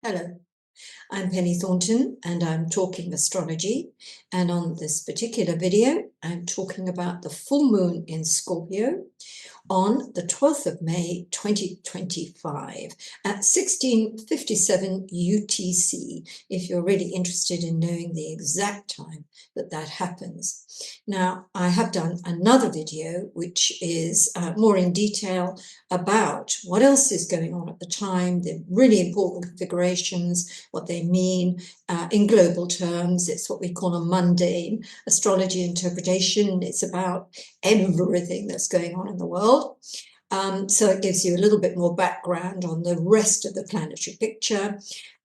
Hello, I'm Penny Thornton and I'm talking astrology. And on this particular video, I'm talking about the full moon in Scorpio on the 12th of May 2025 at 16:57 UTC, if you're really interested in knowing the exact time that happens. Now, I have done another video which is more in detail about what else is going on at the time, the really important configurations, what they mean in global terms. It's what we call a mundane astrology interpretation. It's about everything that's going on in the world. So it gives you a little bit more background on the rest of the planetary picture,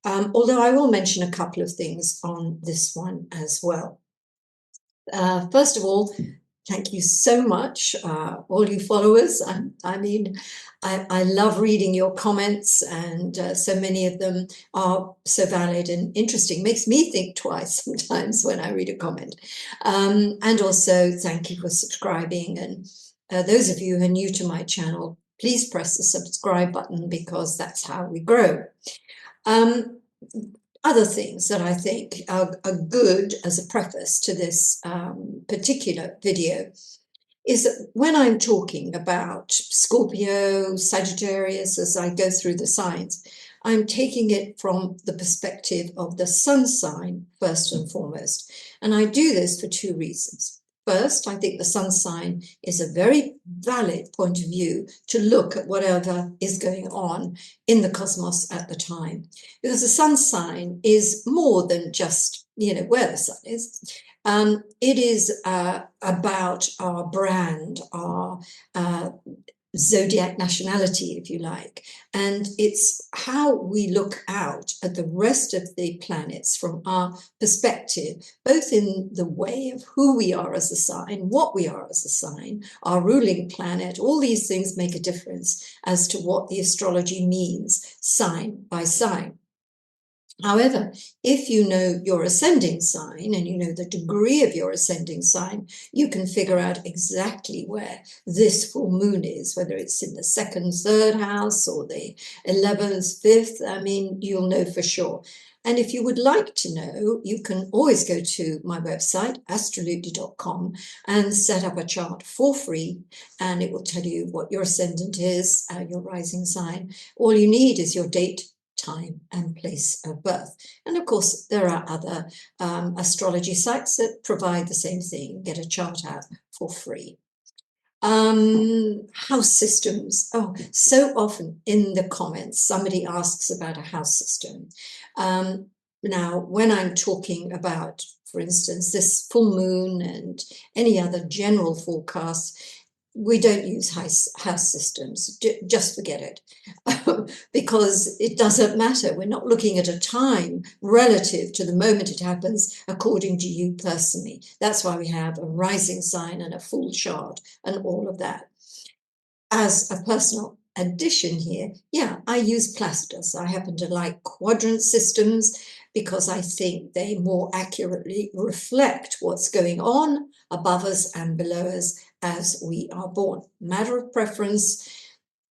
although I will mention a couple of things on this one as well. First of all, thank you so much, all you followers. I love reading your comments, and so many of them are so valid and interesting. Makes me think twice sometimes when I read a comment. And also, thank you for subscribing. And those of you who are new to my channel, please press the subscribe button because that's how we grow. Other things that I think are good as a preface to this particular video is that when I'm talking about Scorpio, Sagittarius, as I go through the signs, I'm taking it from the perspective of the sun sign first and foremost. And I do this for two reasons. First, I think the sun sign is a very valid point of view to look at whatever is going on in the cosmos at the time. Because the sun sign is more than just, where the sun is. It is about our brand, our zodiac nationality, if you like, and it's how we look out at the rest of the planets from our perspective, both in the way of who we are as a sign, what we are as a sign, our ruling planet. All these things make a difference as to what the astrology means, sign by sign. However, if you know your ascending sign and you know the degree of your ascending sign, you can figure out exactly where this full moon is, whether it's in the second, third house or the 11th, 5th. You'll know for sure. And if you would like to know, you can always go to my website, astrology.com, and set up a chart for free, and it will tell you what your ascendant is, your rising sign. All you need is your date, time and place of birth. And of course, there are other astrology sites that provide the same thing. Get a chart out for free. House systems. Oh, so often in the comments, somebody asks about a house system. Now, when I'm talking about, for instance, this full moon and any other general forecast, we don't use house systems. Just forget it. Because it doesn't matter. We're not looking at a time relative to the moment it happens according to you personally. That's why we have a rising sign and a full chart and all of that. As a personal addition here, I use Placidus. I happen to like quadrant systems because I think they more accurately reflect what's going on above us and below us as we are born. Matter of preference.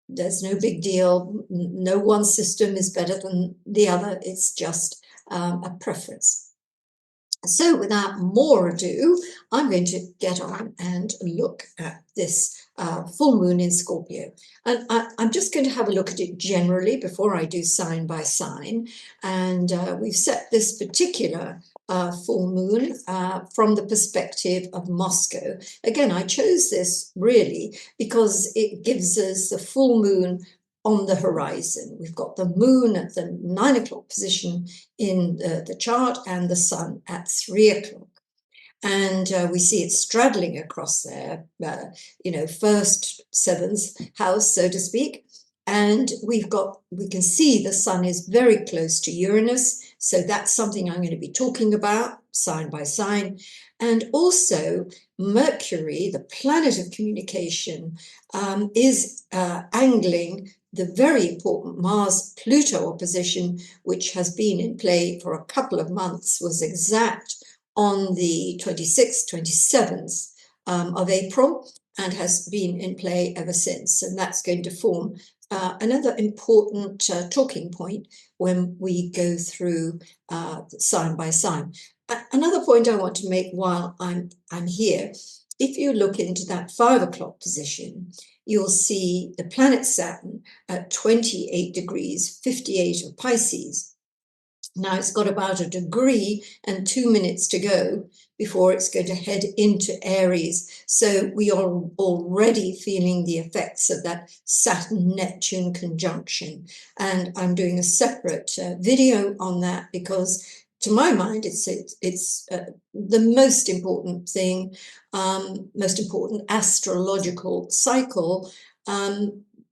There's no big deal. No one system is better than the other. It's just a preference. So without more ado, I'm going to get on and look at this full moon in Scorpio. And I'm just going to have a look at it generally before I do sign by sign. And we've set this particular full moon from the perspective of Moscow. Again, I chose this really because it gives us the full moon on the horizon. We've got the moon at the 9 o'clock position in the chart and the sun at 3 o'clock. And we see it straddling across there, first, seventh house, so to speak. And we can see the sun is very close to Uranus. So that's something I'm going to be talking about sign by sign. And also Mercury, the planet of communication, is angling the very important Mars-Pluto opposition, which has been in play for a couple of months, was exact on the 26th, 27th of April, and has been in play ever since. And that's going to form another important talking point when we go through sign by sign. Another point I want to make while I'm here, if you look into that 5 o'clock position, you'll see the planet Saturn at 28 degrees, 58 of Pisces. Now it's got about 1 degree and 2 minutes to go before it's going to head into Aries. So we are already feeling the effects of that Saturn-Neptune conjunction. And I'm doing a separate video on that because to my mind, it's the most important thing, most important astrological cycle,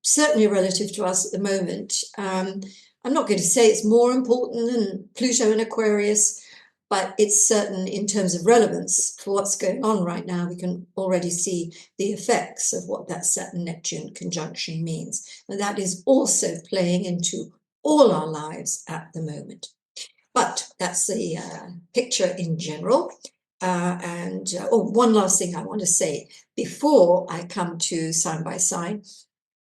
certainly relative to us at the moment. I'm not going to say it's more important than Pluto and Aquarius, but it's certain in terms of relevance for what's going on right now. We can already see the effects of what that Saturn-Neptune conjunction means. And that is also playing into all our lives at the moment. But that's the picture in general. One last thing I want to say before I come to sign by sign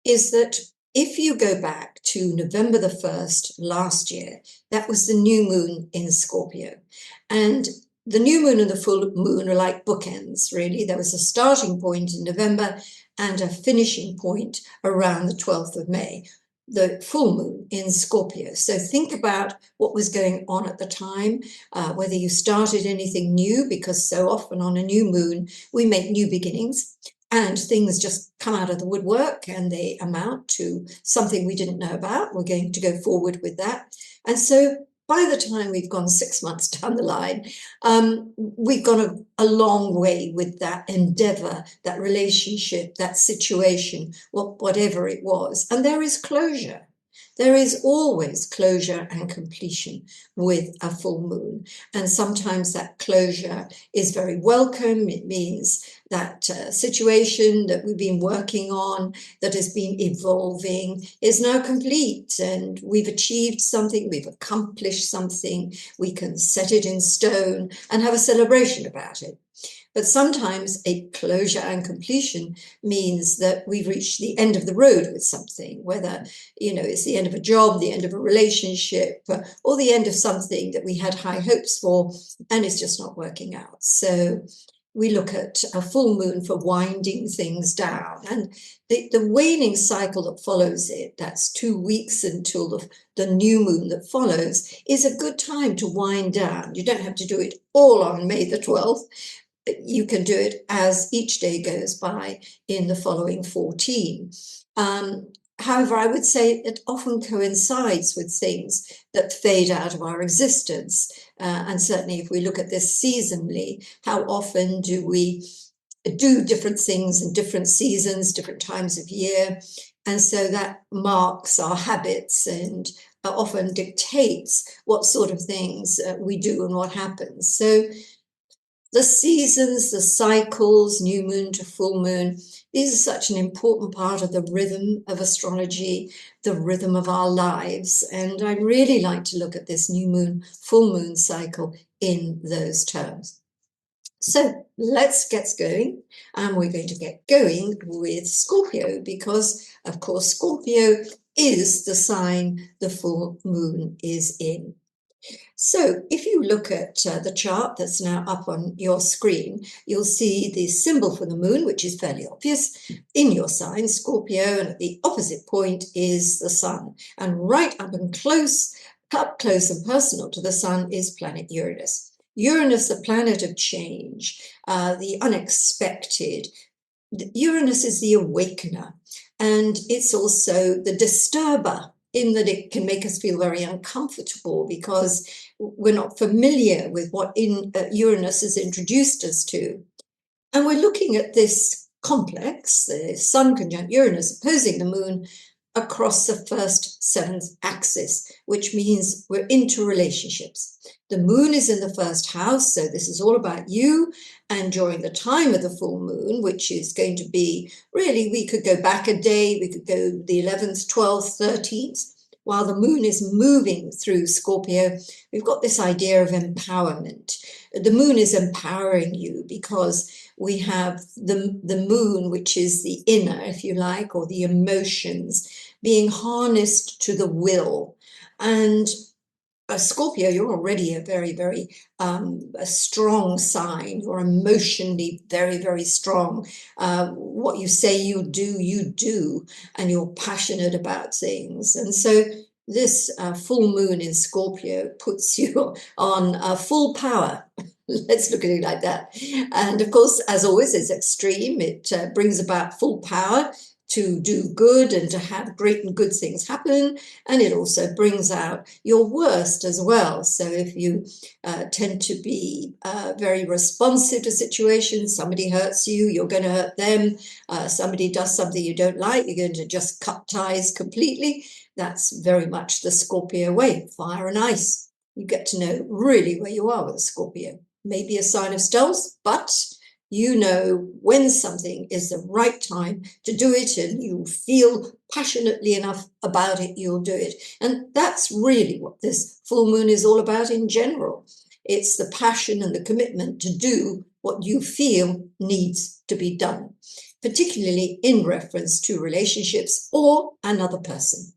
is that if you go back to November the 1st last year, that was the new moon in Scorpio. And the new moon and the full moon are like bookends, really. There was a starting point in November and a finishing point around the 12th of May, the full moon in Scorpio. So think about what was going on at the time, whether you started anything new, because so often on a new moon, we make new beginnings. And things just come out of the woodwork and they amount to something we didn't know about. We're going to go forward with that. And so by the time we've gone 6 months down the line, we've gone a long way with that endeavor, that relationship, that situation, whatever it was. And there is closure. There is always closure and completion with a full moon. And sometimes that closure is very welcome. It means that situation that we've been working on, that has been evolving, is now complete. And we've achieved something, we've accomplished something. We can set it in stone and have a celebration about it. But sometimes a closure and completion means that we've reached the end of the road with something, whether, it's the end of a job, the end of a relationship, or the end of something that we had high hopes for, and it's just not working out. So we look at a full moon for winding things down. And the waning cycle that follows it, that's 2 weeks until the new moon that follows, is a good time to wind down. You don't have to do it all on May the 12th. You can do it as each day goes by in the following 14. However, I would say it often coincides with things that fade out of our existence. And certainly if we look at this seasonally, how often do we do different things in different seasons, different times of year? And so that marks our habits and often dictates what sort of things we do and what happens. So the seasons, the cycles, new moon to full moon, these are such an important part of the rhythm of astrology, the rhythm of our lives. And I really like to look at this new moon, full moon cycle in those terms. So let's get going. And we're going to get going with Scorpio because, of course, Scorpio is the sign the full moon is in. So if you look at the chart that's now up on your screen, you'll see the symbol for the moon, which is fairly obvious in your sign, Scorpio, and at the opposite point is the sun. And right up close and personal to the sun is planet Uranus. Uranus, the planet of change, the unexpected. Uranus is the awakener, and it's also the disturber, in that it can make us feel very uncomfortable because we're not familiar with what Uranus has introduced us to. And we're looking at this complex, the Sun conjunct Uranus opposing the Moon, across the first seventh axis, which means we're into relationships. The Moon is in the first house, so this is all about you. And during the time of the full moon, which is going to be, really, we could go back a day, we could go the 11th, 12th, 13th, while the moon is moving through Scorpio, we've got this idea of empowerment. The moon is empowering you because we have the moon, which is the inner, if you like, or the emotions, being harnessed to the will. And Scorpio, you're already a very, very a strong sign. You're emotionally very, very strong. What you say you do, and you're passionate about things. And so this full moon in Scorpio puts you on full power. Let's look at it like that. And of course, as always, it's extreme. It brings about full power to do good and to have great and good things happen. And it also brings out your worst as well. So if you tend to be very responsive to situations, somebody hurts you, you're going to hurt them. Somebody does something you don't like, you're going to just cut ties completely. That's very much the Scorpio way, fire and ice. You get to know really where you are with a Scorpio. Maybe a sign of stealth, but you know when something is the right time to do it, and you feel passionately enough about it, you'll do it. And that's really what this full moon is all about in general. It's the passion and the commitment to do what you feel needs to be done, particularly in reference to relationships or another person.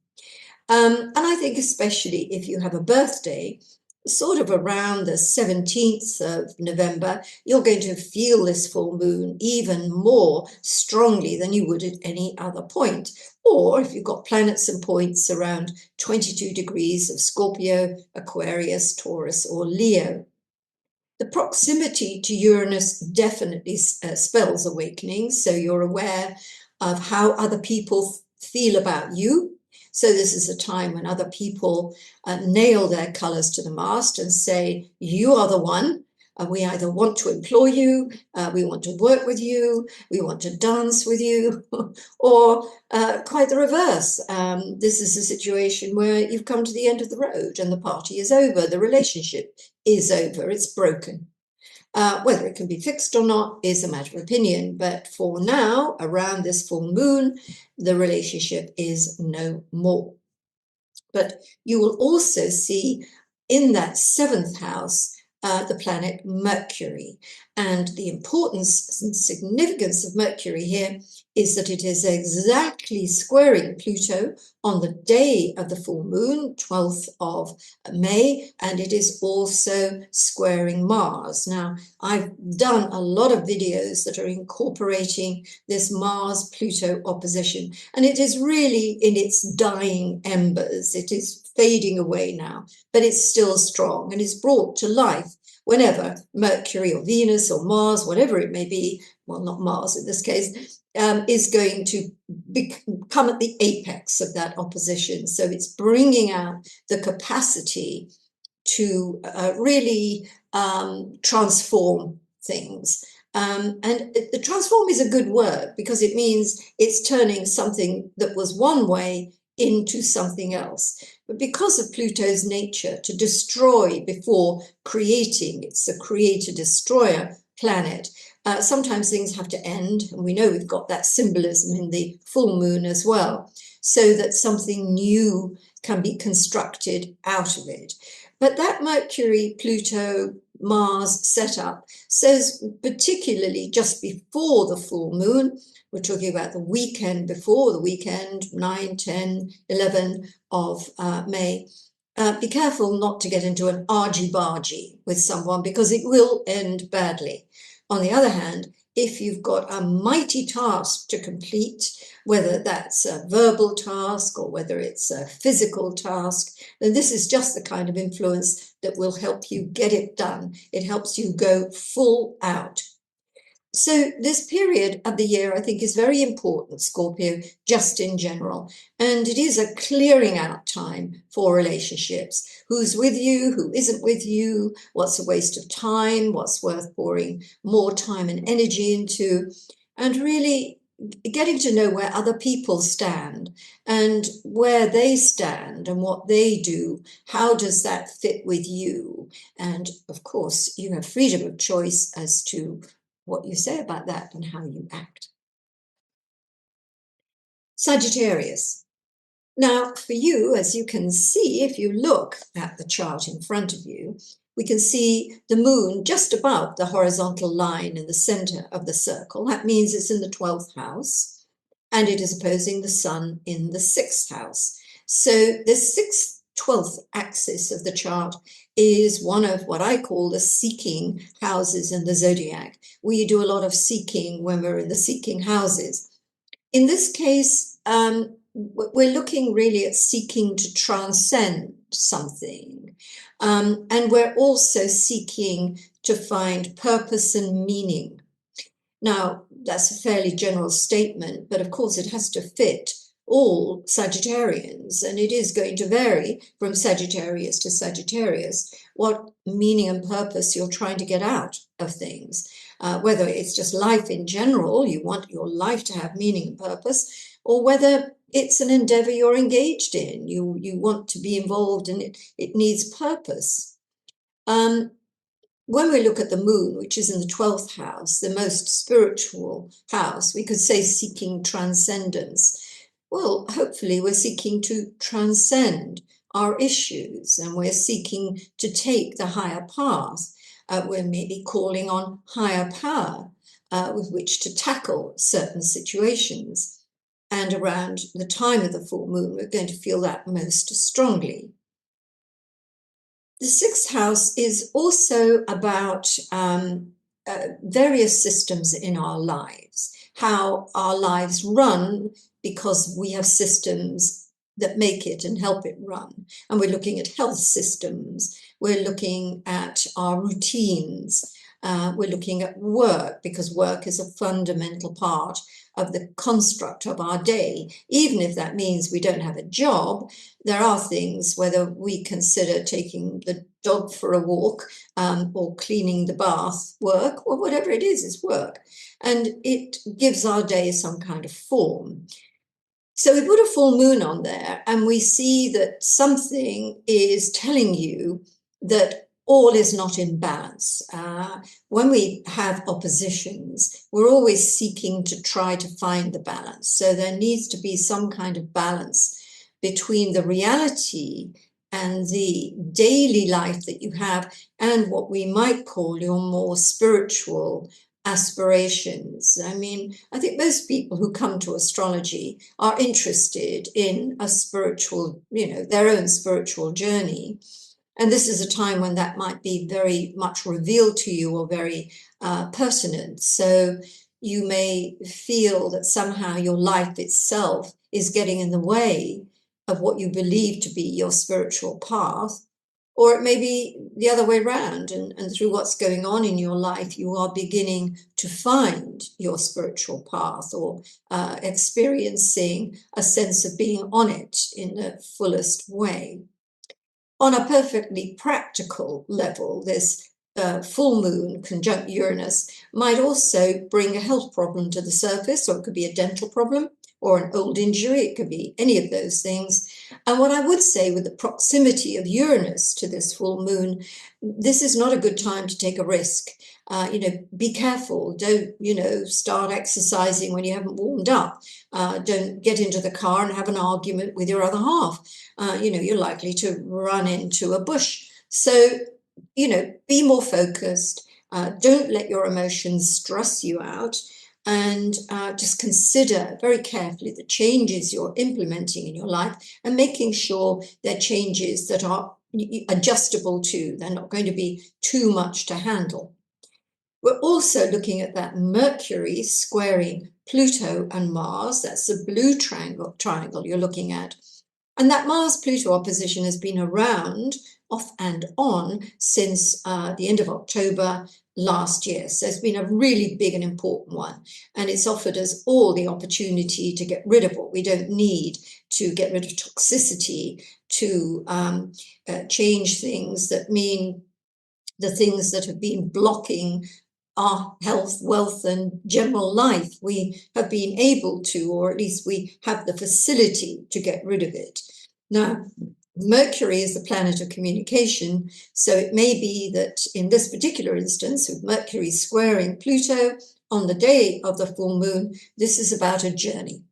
And I think especially if you have a birthday, sort of around the 17th of November, you're going to feel this full moon even more strongly than you would at any other point. Or if you've got planets and points around 22 degrees of Scorpio, Aquarius, Taurus, or Leo. The proximity to Uranus definitely spells awakening, so you're aware of how other people feel about you. So this is a time when other people nail their colors to the mast and say, you are the one. We either want to employ you, we want to work with you, we want to dance with you, or quite the reverse. This is a situation where you've come to the end of the road and the party is over, the relationship is over, it's broken. Whether it can be fixed or not is a matter of opinion, but for now, around this full moon, the relationship is no more. But you will also see in that seventh house the planet Mercury. And the importance and significance of Mercury here is that it is exactly squaring Pluto on the day of the full moon, 12th of May, and it is also squaring Mars. Now, I've done a lot of videos that are incorporating this Mars-Pluto opposition, and it is really in its dying embers. It is fading away now, but it's still strong and is brought to life whenever Mercury or Venus or Mars, whatever it may be, well, not Mars in this case, is going to come at the apex of that opposition. So it's bringing out the capacity to really transform things. And the transform is a good word because it means it's turning something that was one way into something else. But because of Pluto's nature to destroy before creating, it's a creator-destroyer planet, sometimes things have to end. And we know we've got that symbolism in the full moon as well, so that something new can be constructed out of it. But that Mercury, Pluto, Mars setup says, particularly just before the full moon, we're talking about the weekend before the weekend, 9, 10, 11 of May. Be careful not to get into an argy-bargy with someone because it will end badly. On the other hand, if you've got a mighty task to complete, whether that's a verbal task or whether it's a physical task, then this is just the kind of influence that will help you get it done. It helps you go full out. So this period of the year, I think, is very important, Scorpio, just in general. And it is a clearing out time for relationships. Who's with you, who isn't with you, what's a waste of time, what's worth pouring more time and energy into, and really getting to know where other people stand and where they stand and what they do. How does that fit with you? And of course, you have freedom of choice as to what you say about that and how you act. Sagittarius. Now, for you, as you can see, if you look at the chart in front of you, we can see the moon just above the horizontal line in the center of the circle. That means it's in the 12th house, and it is opposing the sun in the 6th house. So the 6th, 12th axis of the chart is one of what I call the seeking houses in the zodiac. We do a lot of seeking when we're in the seeking houses. In this case, we're looking really at seeking to transcend something. And we're also seeking to find purpose and meaning. Now, that's a fairly general statement, but of course it has to fit all Sagittarians, and it is going to vary from Sagittarius to Sagittarius what meaning and purpose you're trying to get out of things. Whether it's just life in general, you want your life to have meaning and purpose, or whether it's an endeavor you're engaged in, you want to be involved in it, it needs purpose. When we look at the moon, which is in the 12th house, the most spiritual house, we could say seeking transcendence. Well, hopefully we're seeking to transcend our issues, and we're seeking to take the higher path. We're maybe calling on higher power with which to tackle certain situations. And around the time of the full moon, we're going to feel that most strongly. The 6th house is also about various systems in our lives, how our lives run because we have systems that make it and help it run. And we're looking at health systems. We're looking at our routines. We're looking at work, because work is a fundamental part of the construct of our day. Even if that means we don't have a job, there are things, whether we consider taking the dog for a walk or cleaning the bath work, or whatever it is work. And it gives our day some kind of form. So we put a full moon on there, and we see that something is telling you that all is not in balance. When we have oppositions, we're always seeking to try to find the balance. So there needs to be some kind of balance between the reality and the daily life that you have and what we might call your more spiritual aspirations. I mean, I think most people who come to astrology are interested in a spiritual, their own spiritual journey. And this is a time when that might be very much revealed to you or very pertinent. So you may feel that somehow your life itself is getting in the way of what you believe to be your spiritual path. Or it may be the other way around, and through what's going on in your life, you are beginning to find your spiritual path, or experiencing a sense of being on it in the fullest way. On a perfectly practical level, this full moon conjunct Uranus might also bring a health problem to the surface, or it could be a dental problem or an old injury. It could be any of those things. And what I would say, with the proximity of Uranus to this full moon, this is not a good time to take a risk. Be careful. Don't, start exercising when you haven't warmed up. Don't get into the car and have an argument with your other half. You're likely to run into a bush. So, be more focused. Don't let your emotions stress you out. And just consider very carefully the changes you're implementing in your life, and making sure they're changes that are adjustable to. They're not going to be too much to handle. We're also looking at that Mercury squaring Pluto and Mars. That's the blue triangle you're looking at. And that Mars-Pluto opposition has been around off and on since the end of October last year. So it's been a really big and important one. And it's offered us all the opportunity to get rid of what we don't need, to get rid of toxicity, to change things that mean the things that have been blocking our health, wealth, and general life. We have been able to, or at least we have the facility to get rid of it. Now, Mercury is the planet of communication, so it may be that in this particular instance, with Mercury squaring Pluto on the day of the full moon, this is about a journey.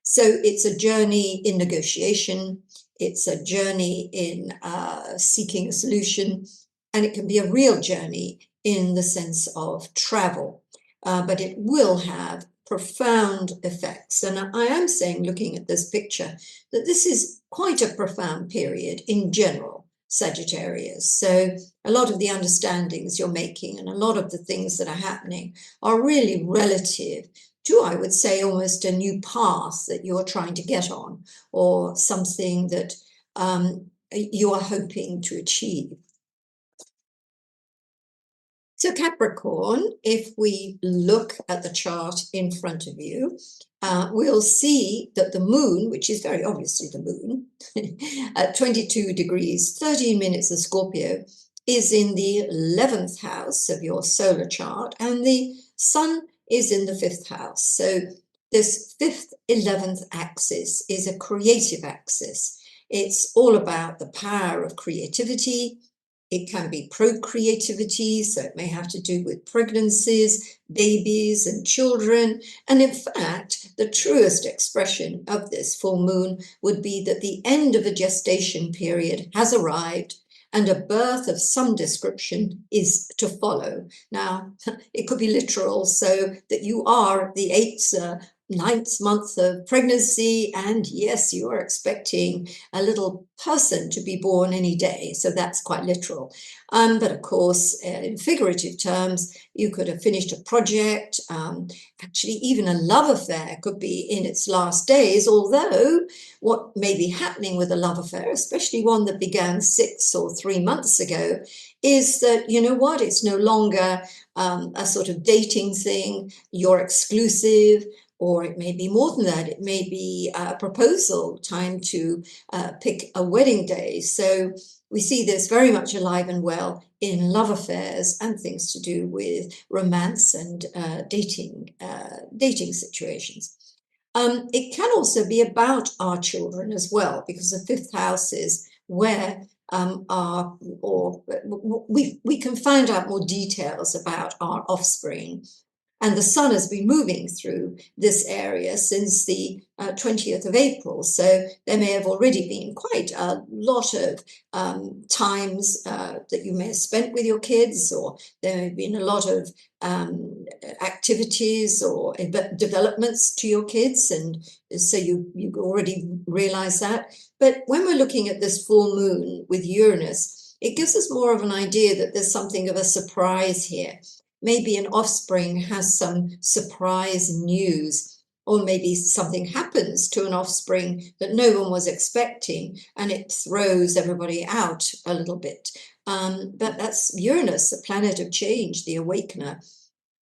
So it's a journey in negotiation, it's a journey in seeking a solution, and it can be a real journey in the sense of travel, but it will have profound effects. And I am saying, looking at this picture, that this is quite a profound period in general, Sagittarius. So a lot of the understandings you're making and a lot of the things that are happening are really relative to, I would say, almost a new path that you're trying to get on, or something that you are hoping to achieve. So Capricorn, if we look at the chart in front of you, we'll see that the moon, which is very obviously the moon, at 22 degrees, 13 minutes of Scorpio, is in the 11th house of your solar chart, and the sun is in the 5th house. So this 5th, 11th axis is a creative axis. It's all about the power of creativity. It can be procreativity, so it may have to do with pregnancies, babies, and children. And in fact, the truest expression of this full moon would be that the end of a gestation period has arrived and a birth of some description is to follow. Now, it could be literal, so that you are the 9th month of pregnancy, and yes, you are expecting a little person to be born any day, so that's quite literal. But of course, in figurative terms, you could have finished a project. Actually, even a love affair could be in its last days, although what may be happening with a love affair, especially one that began 6 or 3 months ago, is that, you know what, it's no longer a sort of dating thing. You're exclusive. Or it may be more than that. It may be a proposal, time to pick a wedding day. So we see this very much alive and well in love affairs and things to do with romance and dating situations. It can also be about our children as well, because the 5th house is where we can find out more details about our offspring. And the sun has been moving through this area since the 20th of April. So there may have already been quite a lot of times that you may have spent with your kids, or there may have been a lot of activities or developments to your kids. And so you already realize that. But when we're looking at this full moon with Uranus, it gives us more of an idea that there's something of a surprise here. Maybe an offspring has some surprise news, or maybe something happens to an offspring that no one was expecting, and it throws everybody out a little bit. But that's Uranus, the planet of change, the awakener.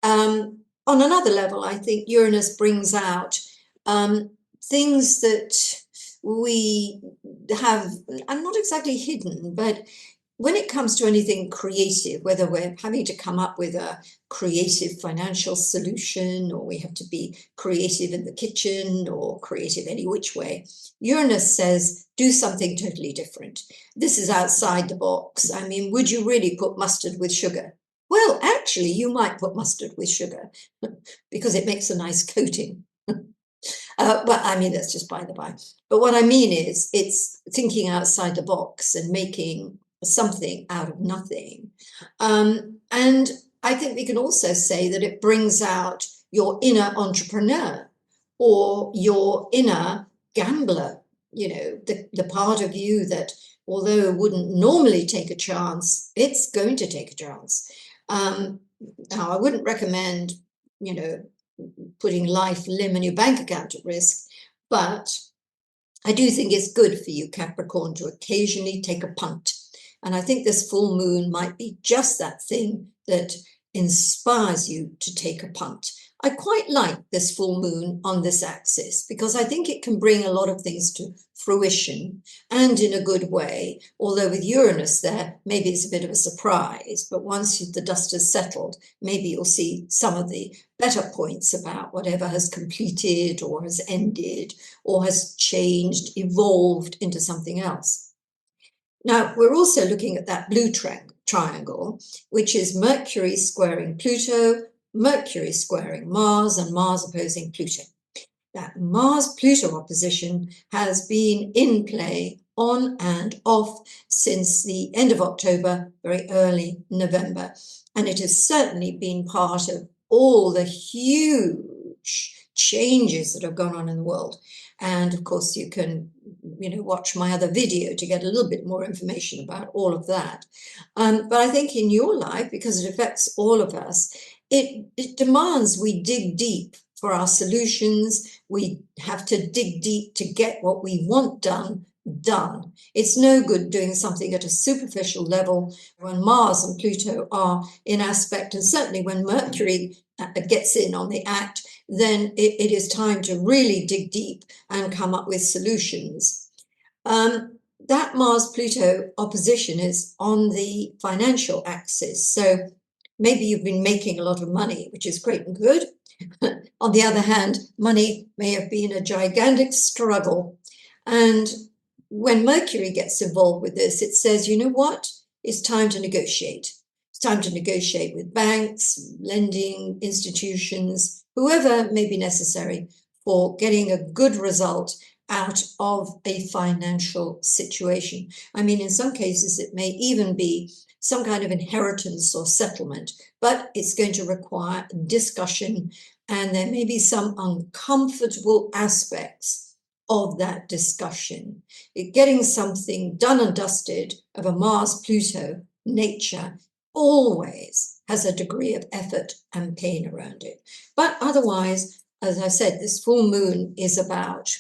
On another level, I think Uranus brings out things that we have, I'm not exactly hidden, but when it comes to anything creative, whether we're having to come up with a creative financial solution, or we have to be creative in the kitchen, or creative any which way, Uranus says, do something totally different. This is outside the box. I mean, would you really put mustard with sugar? Well, actually, you might put mustard with sugar because it makes a nice coating. Well, I mean, that's just by the by. But what I mean is, it's thinking outside the box and making something out of nothing. And I think we can also say that it brings out your inner entrepreneur or your inner gambler, you know, the part of you that, although it wouldn't normally take a chance, it's going to take a chance. Now, I wouldn't recommend, you know, putting life, limb, and your bank account at risk, but I do think it's good for you, Capricorn, to occasionally take a punt. And I think this full moon might be just that thing that inspires you to take a punt. I quite like this full moon on this axis because I think it can bring a lot of things to fruition, and in a good way. Although with Uranus there, maybe it's a bit of a surprise, but once the dust has settled, maybe you'll see some of the better points about whatever has completed or has ended or has changed, evolved into something else. Now, we're also looking at that blue triangle, which is Mercury squaring Pluto, Mercury squaring Mars, and Mars opposing Pluto. that Mars-Pluto opposition has been in play on and off since the end of October, very early November. And it has certainly been part of all the huge changes that have gone on in the world. And of course, you can, watch my other video to get a little bit more information about all of that. But I think in your life, because it affects all of us, it demands we dig deep for our solutions. We have to dig deep to get what we want done. It's no good doing something at a superficial level when Mars and Pluto are in aspect, and certainly when Mercury gets in on the act, then it is time to really dig deep and come up with solutions. That Mars-Pluto opposition is on the financial axis. So maybe you've been making a lot of money, which is great and good. On the other hand, money may have been a gigantic struggle. And when Mercury gets involved with this, it says, you know what? It's time to negotiate. It's time to negotiate with banks, lending institutions, whoever may be necessary for getting a good result out of a financial situation. I mean, in some cases, it may even be some kind of inheritance or settlement, but it's going to require discussion, and there may be some uncomfortable aspects of that discussion. Getting something done and dusted of a Mars-Pluto nature always has a degree of effort and pain around it. But otherwise, as I said, this full moon is about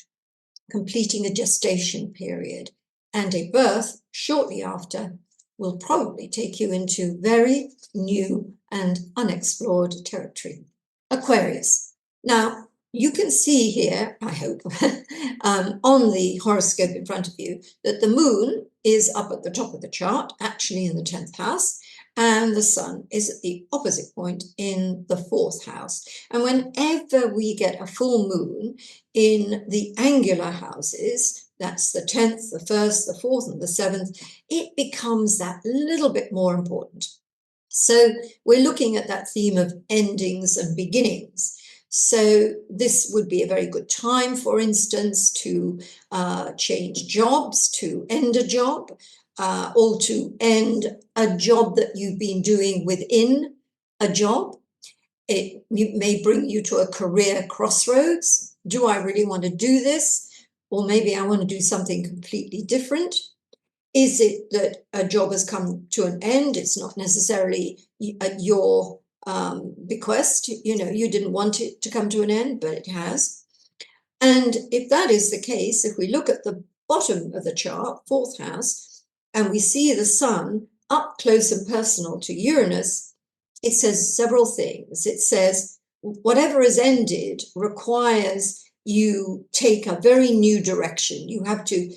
completing a gestation period, and a birth shortly after will probably take you into very new and unexplored territory. Aquarius. Now, you can see here, I hope, on the horoscope in front of you, that the moon is up at the top of the chart, actually in the 10th house, and the sun is at the opposite point in the 4th house. And whenever we get a full moon in the angular houses, that's the 10th, the 1st, the 4th, and the 7th, it becomes that little bit more important. So we're looking at that theme of endings and beginnings. So this would be a very good time, for instance, to change jobs, to end a job, or to end a job that you've been doing within a job. It may bring you to a career crossroads. Do I really want to do this? Or maybe I want to do something completely different. Is it that a job has come to an end? It's not necessarily at your bequest. You didn't want it to come to an end, but it has. And if that is the case, if we look at the bottom of the chart, 4th house, and we see the sun up close and personal to Uranus, it says several things. It says whatever is ended requires you take a very new direction. You have to,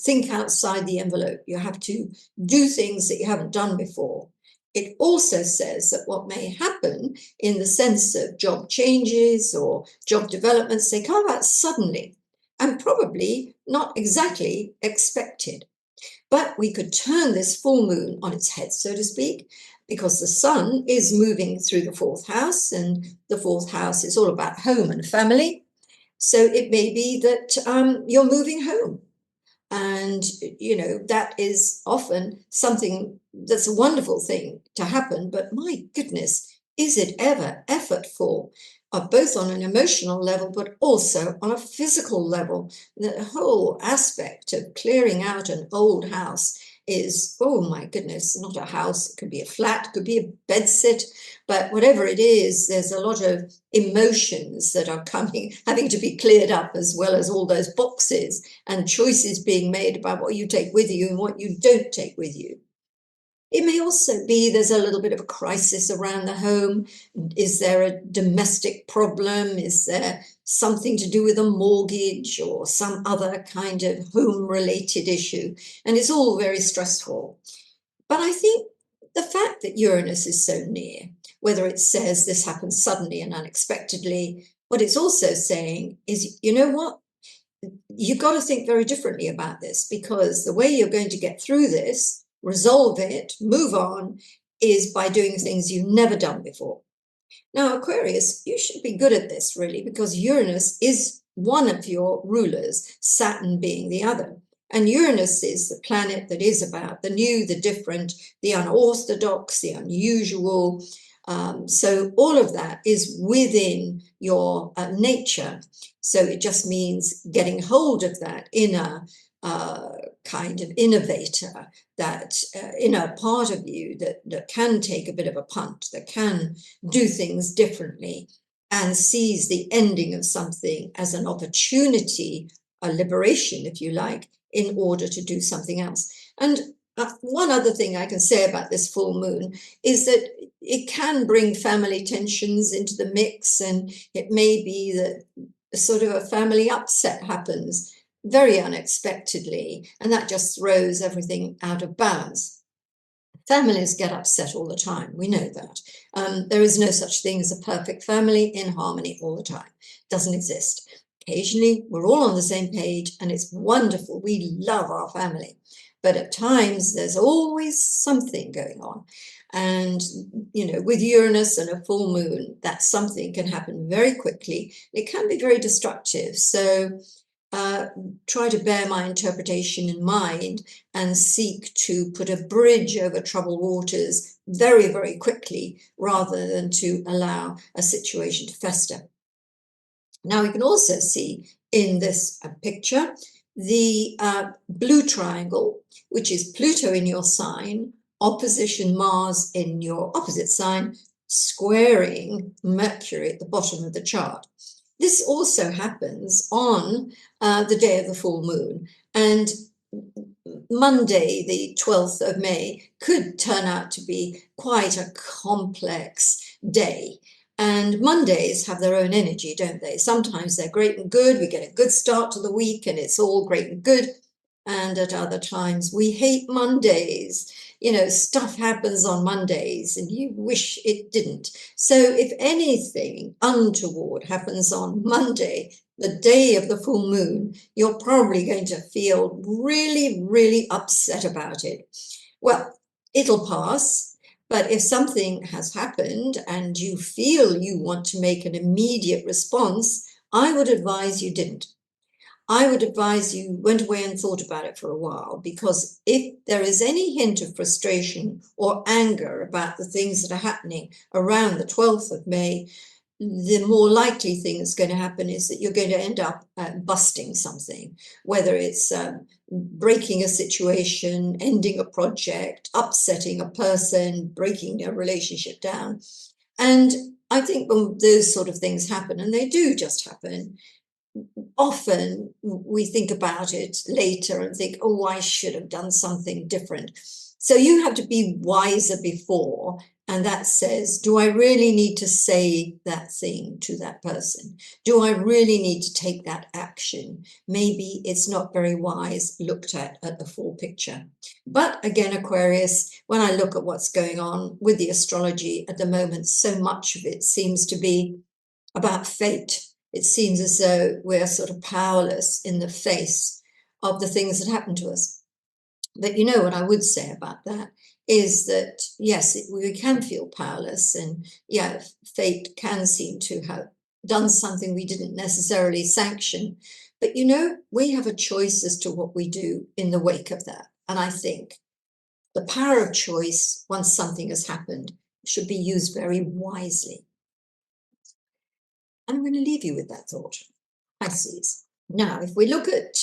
think outside the envelope. You have to do things that you haven't done before. It also says that what may happen in the sense of job changes or job developments, they come about suddenly and probably not exactly expected. But we could turn this full moon on its head, so to speak, because the sun is moving through the 4th house, and the 4th house is all about home and family. So it may be that you're moving home. And, that is often something that's a wonderful thing to happen. But my goodness, is it ever effortful, both on an emotional level, but also on a physical level? The whole aspect of clearing out an old house is, oh my goodness, not a house. It could be a flat, could be a bedsit, but whatever it is, there's a lot of emotions that are having to be cleared up, as well as all those boxes and choices being made about what you take with you and what you don't take with you. It may also be there's a little bit of a crisis around the home. Is there a domestic problem? Is there something to do with a mortgage or some other kind of home-related issue? And it's all very stressful. But I think the fact that Uranus is so near, whether it says this happens suddenly and unexpectedly, what it's also saying is, you know what? You've got to think very differently about this, because the way you're going to get through this, resolve it, move on, is by doing things you've never done before. Now, Aquarius, you should be good at this, really, because Uranus is one of your rulers, Saturn being the other. And Uranus is the planet that is about the new, the different, the unorthodox, the unusual. So all of that is within your nature. So it just means getting hold of that inner kind of innovator, that inner part of you that can take a bit of a punt, that can do things differently, and sees the ending of something as an opportunity, a liberation, if you like, in order to do something else. And one other thing I can say about this full moon is that it can bring family tensions into the mix, and it may be that sort of a family upset happens very unexpectedly, and that just throws everything out of balance. Families get upset all the time. We know that. There is no such thing as a perfect family in harmony all the time. It doesn't exist. Occasionally, we're all on the same page, and it's wonderful. We love our family. But at times, there's always something going on. And, with Uranus and a full moon, that something can happen very quickly. It can be very destructive. So try to bear my interpretation in mind and seek to put a bridge over troubled waters very, very quickly, rather than to allow a situation to fester. Now, we can also see in this picture the blue triangle, which is Pluto in your sign, opposition Mars in your opposite sign, squaring Mercury at the bottom of the chart. This also happens on the day of the full moon, and Monday, the 12th of May, could turn out to be quite a complex day. And Mondays have their own energy, don't they? Sometimes they're great and good. We get a good start to the week and it's all great and good. And at other times, we hate Mondays. Stuff happens on Mondays and you wish it didn't. So if anything untoward happens on Monday, the day of the full moon, you're probably going to feel really, really upset about it. Well, it'll pass. But if something has happened and you feel you want to make an immediate response, I would advise you didn't. I would advise you went away and thought about it for a while, because if there is any hint of frustration or anger about the things that are happening around the 12th of May, the more likely thing that's going to happen is that you're going to end up busting something, whether it's breaking a situation, ending a project, upsetting a person, breaking a relationship down. And I think when those sort of things happen, and they do just happen, often we think about it later and think, oh, I should have done something different. So you have to be wiser before. And that says, do I really need to say that thing to that person? Do I really need to take that action? Maybe it's not very wise looked at the full picture. But again, Aquarius, when I look at what's going on with the astrology at the moment, so much of it seems to be about fate. It seems as though we're sort of powerless in the face of the things that happen to us. But what I would say about that is that, yes, we can feel powerless, and fate can seem to have done something we didn't necessarily sanction. But, we have a choice as to what we do in the wake of that. And I think the power of choice, once something has happened, should be used very wisely. And I'm going to leave you with that thought. Pisces. Now, if we look at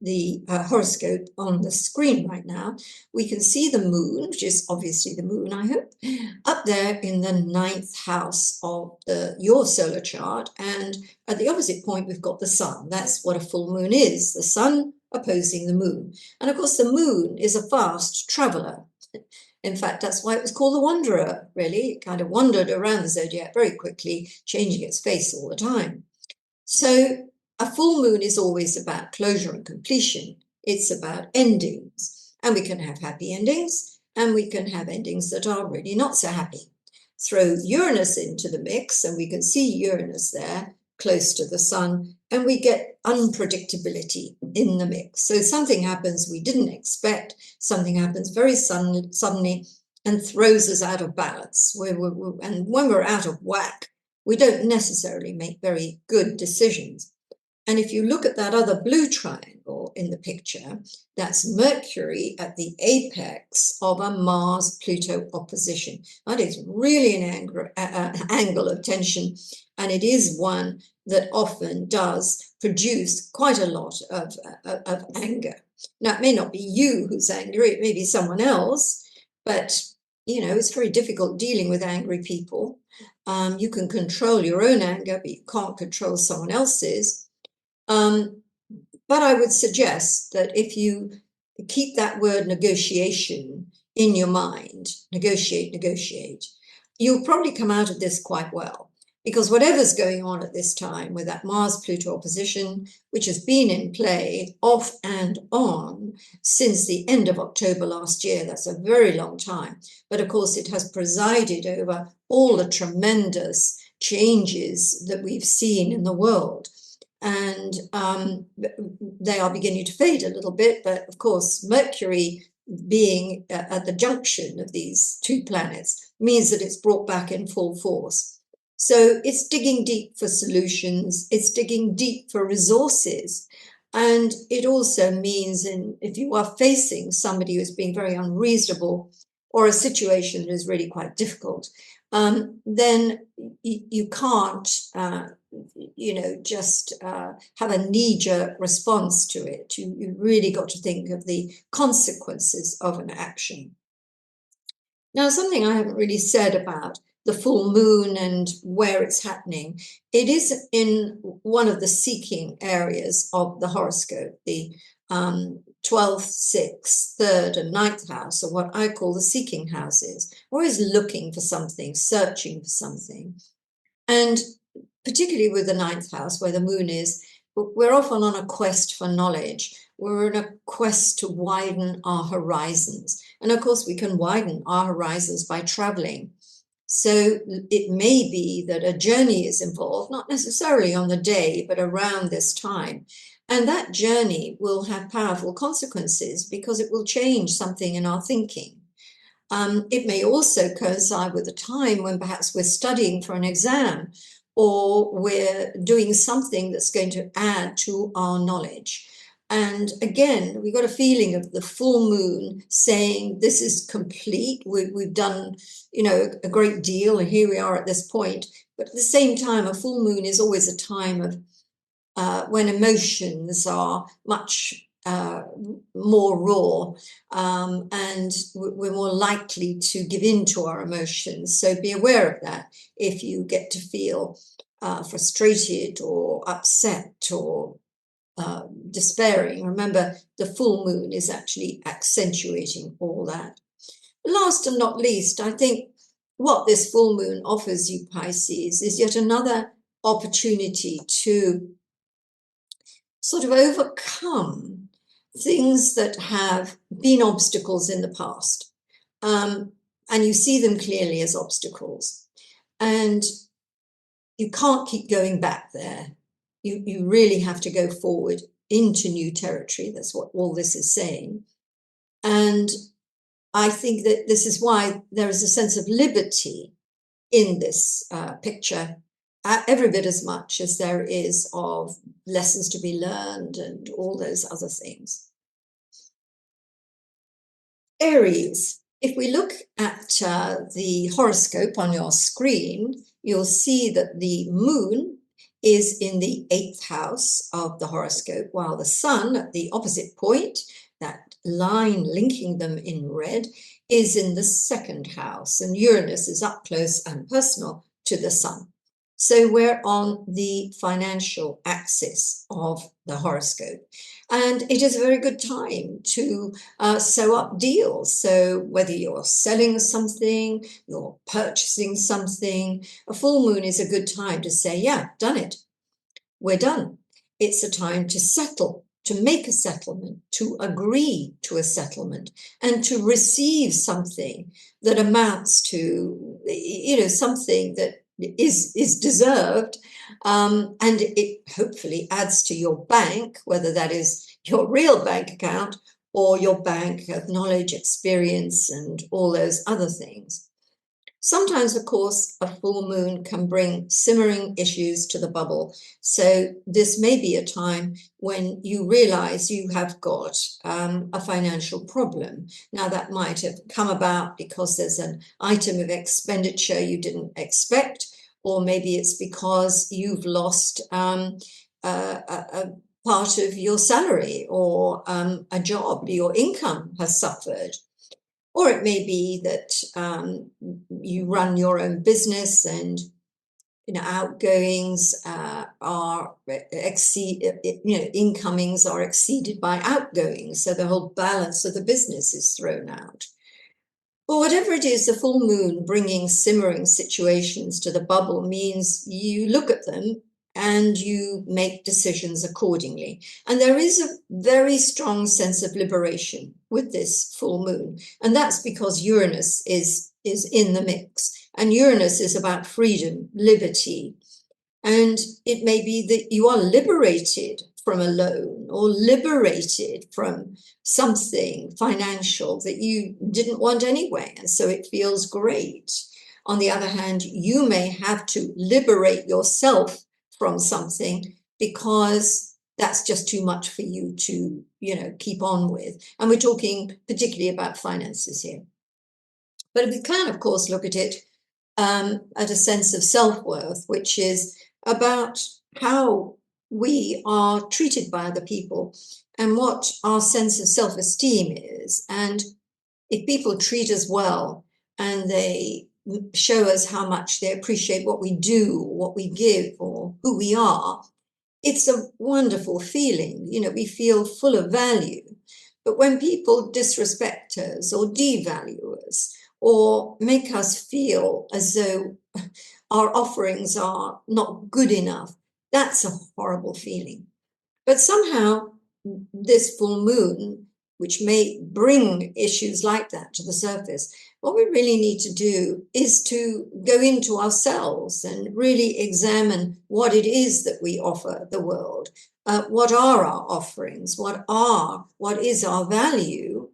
the horoscope on the screen right now, we can see the moon, which is obviously the moon, I hope, up there in the 9th house of your solar chart. And at the opposite point, we've got the sun. That's what a full moon is, the sun opposing the moon. And of course, the moon is a fast traveler. In fact, that's why it was called the Wanderer, really. It kind of wandered around the zodiac very quickly, changing its face all the time. So a full moon is always about closure and completion. It's about endings. And we can have happy endings, and we can have endings that are really not so happy. Throw Uranus into the mix, and we can see Uranus there, close to the sun, and we get unpredictability in the mix. So something happens we didn't expect, something happens very suddenly, and throws us out of balance. And when we're out of whack, we don't necessarily make very good decisions. And if you look at that other blue triangle in the picture, that's Mercury at the apex of a Mars-Pluto opposition. That is really an angle of tension, and it is one that often does produce quite a lot of anger. Now, it may not be you who's angry, it may be someone else, but, you know, it's very difficult dealing with angry people. You can control your own anger, but you can't control someone else's. But I would suggest that if you keep that word negotiation in your mind, negotiate, you'll probably come out of this quite well. Because whatever's going on at this time with that Mars-Pluto opposition, which has been in play off and on since the end of October last year, that's a very long time. But of course, it has presided over all the tremendous changes that we've seen in the world. And they are beginning to fade a little bit, but of course, Mercury being at the junction of these two planets means that it's brought back in full force. So it's digging deep for solutions, it's digging deep for resources. And it also means if you are facing somebody who's being very unreasonable or a situation that is really quite difficult, then you can't, just have a knee-jerk response to it. You really got to think of the consequences of an action. Now, something I haven't really said about the full moon and where it's happening, it is in one of the seeking areas of the horoscope, the 12th, 6th, 3rd, and 9th house, or what I call the seeking houses. We're always looking for something, searching for something. And particularly with the 9th house, where the moon is, we're often on a quest for knowledge. We're on a quest to widen our horizons. And of course, we can widen our horizons by traveling. So it may be that a journey is involved, not necessarily on the day, but around this time. And that journey will have powerful consequences because it will change something in our thinking. It may also coincide with a time when perhaps we're studying for an exam or we're doing something that's going to add to our knowledge. And again, we got a feeling of the full moon saying this is complete. We've done, a great deal, and here we are at this point. But at the same time, a full moon is always a time of when emotions are much more raw, and we're more likely to give in to our emotions. So be aware of that if you get to feel frustrated or upset or despairing. Remember, the full moon is actually accentuating all that. Last and not least, I think what this full moon offers you, Pisces, is yet another opportunity to sort of overcome things that have been obstacles in the past. And you see them clearly as obstacles. And you can't keep going back there. You really have to go forward into new territory. That's what all this is saying. And I think that this is why there is a sense of liberty in this picture, every bit as much as there is of lessons to be learned and all those other things. Aries. If we look at the horoscope on your screen, you'll see that the moon is in the 8th house of the horoscope, while the sun at the opposite point, that line linking them in red, is in the 2nd house, and Uranus is up close and personal to the sun. So we're on the financial axis of the horoscope. And it is a very good time to sew up deals. So whether you're selling something, you're purchasing something, a full moon is a good time to say, yeah, done it. We're done. It's a time to settle, to make a settlement, to agree to a settlement, and to receive something that amounts to, something that is deserved, and it hopefully adds to your bank, whether that is your real bank account or your bank of knowledge, experience, and all those other things. Sometimes, of course, a full moon can bring simmering issues to the bubble. So this may be a time when you realize you have got a financial problem. Now, that might have come about because there's an item of expenditure you didn't expect, or maybe it's because you've lost a part of your salary, or a job, your income has suffered. Or it may be that you run your own business and outgoings are incomings are exceeded by outgoings, so the whole balance of the business is thrown out. Well, whatever it is, the full moon bringing simmering situations to the bubble means you look at them and you make decisions accordingly. And there is a very strong sense of liberation with this full moon. And that's because Uranus is in the mix. And Uranus is about freedom, liberty. And it may be that you are liberated from a loan, or liberated from something financial that you didn't want anyway, and so it feels great. On the other hand, you may have to liberate yourself from something because that's just too much for you to, keep on with. And we're talking particularly about finances here. But we can, of course, look at it at a sense of self-worth, which is about how we are treated by other people and what our sense of self-esteem is. And if people treat us well and they show us how much they appreciate what we do, what we give, or who we are, it's a wonderful feeling. We feel full of value. But when people disrespect us or devalue us or make us feel as though our offerings are not good enough, that's a horrible feeling. But somehow this full moon, which may bring issues like that to the surface, what we really need to do is to go into ourselves and really examine what it is that we offer the world. What are our offerings? What is our value?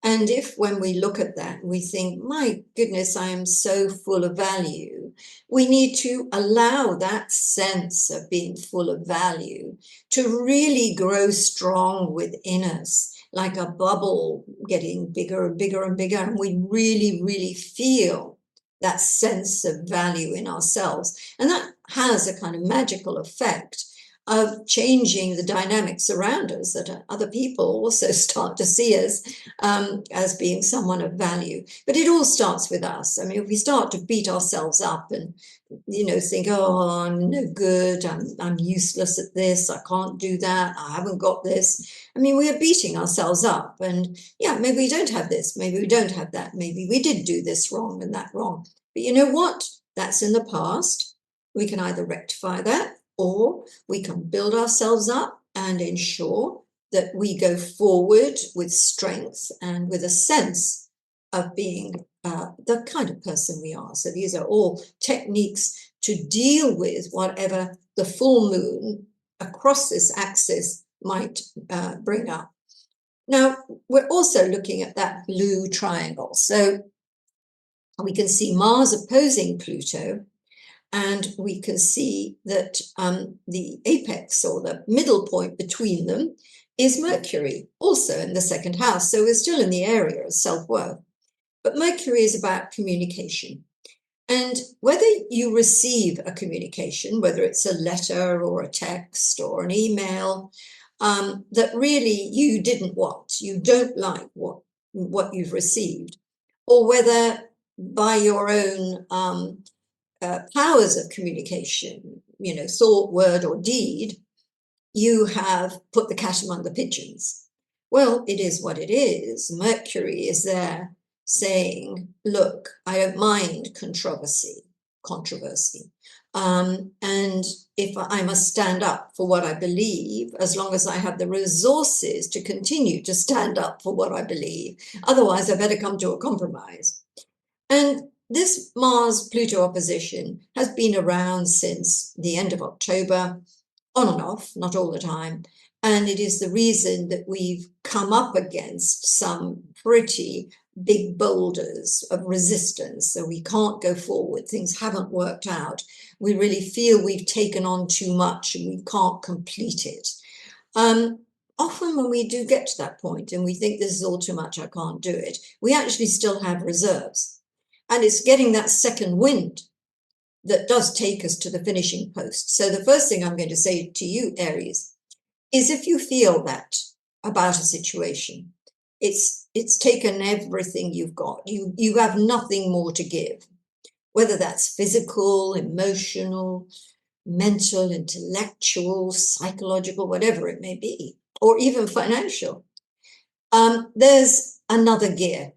And if when we look at that, we think, my goodness, I am so full of value, we need to allow that sense of being full of value to really grow strong within us, like a bubble getting bigger and bigger and bigger. And we really, really feel that sense of value in ourselves. And that has a kind of magical effect of changing the dynamics around us, that other people also start to see us as being someone of value. But it all starts with us. I mean, if we start to beat ourselves up and, think, oh, I'm no good, I'm useless at this, I can't do that, I haven't got this. I mean, we are beating ourselves up. And yeah, maybe we don't have this, maybe we don't have that, maybe we did do this wrong and that wrong. But you know what? That's in the past. We can either rectify that, or we can build ourselves up and ensure that we go forward with strength and with a sense of being the kind of person we are. So these are all techniques to deal with whatever the full moon across this axis might bring up. Now, we're also looking at that blue triangle. So we can see Mars opposing Pluto, and we can see that the apex, or the middle point between them, is Mercury, also in the second house. So we're still in the area of self-worth. But Mercury is about communication. And whether you receive a communication, whether it's a letter or a text or an email, that really you didn't want, you don't like what you've received, or whether by your own powers of communication, thought, word, or deed, you have put the cat among the pigeons. Well, it is what it is. Mercury is there saying, look, I don't mind controversy. And if I must stand up for what I believe, as long as I have the resources to continue to stand up for what I believe, otherwise I better come to a compromise. And this Mars-Pluto opposition has been around since the end of October, on and off, not all the time. And it is the reason that we've come up against some pretty big boulders of resistance. So we can't go forward. Things haven't worked out. We really feel we've taken on too much and we can't complete it. Often when we do get to that point and we think this is all too much, I can't do it, we actually still have reserves. And it's getting that second wind that does take us to the finishing post. So the first thing I'm going to say to you, Aries, is if you feel that about a situation, it's taken everything you've got. You have nothing more to give, whether that's physical, emotional, mental, intellectual, psychological, whatever it may be, or even financial. There's another gear.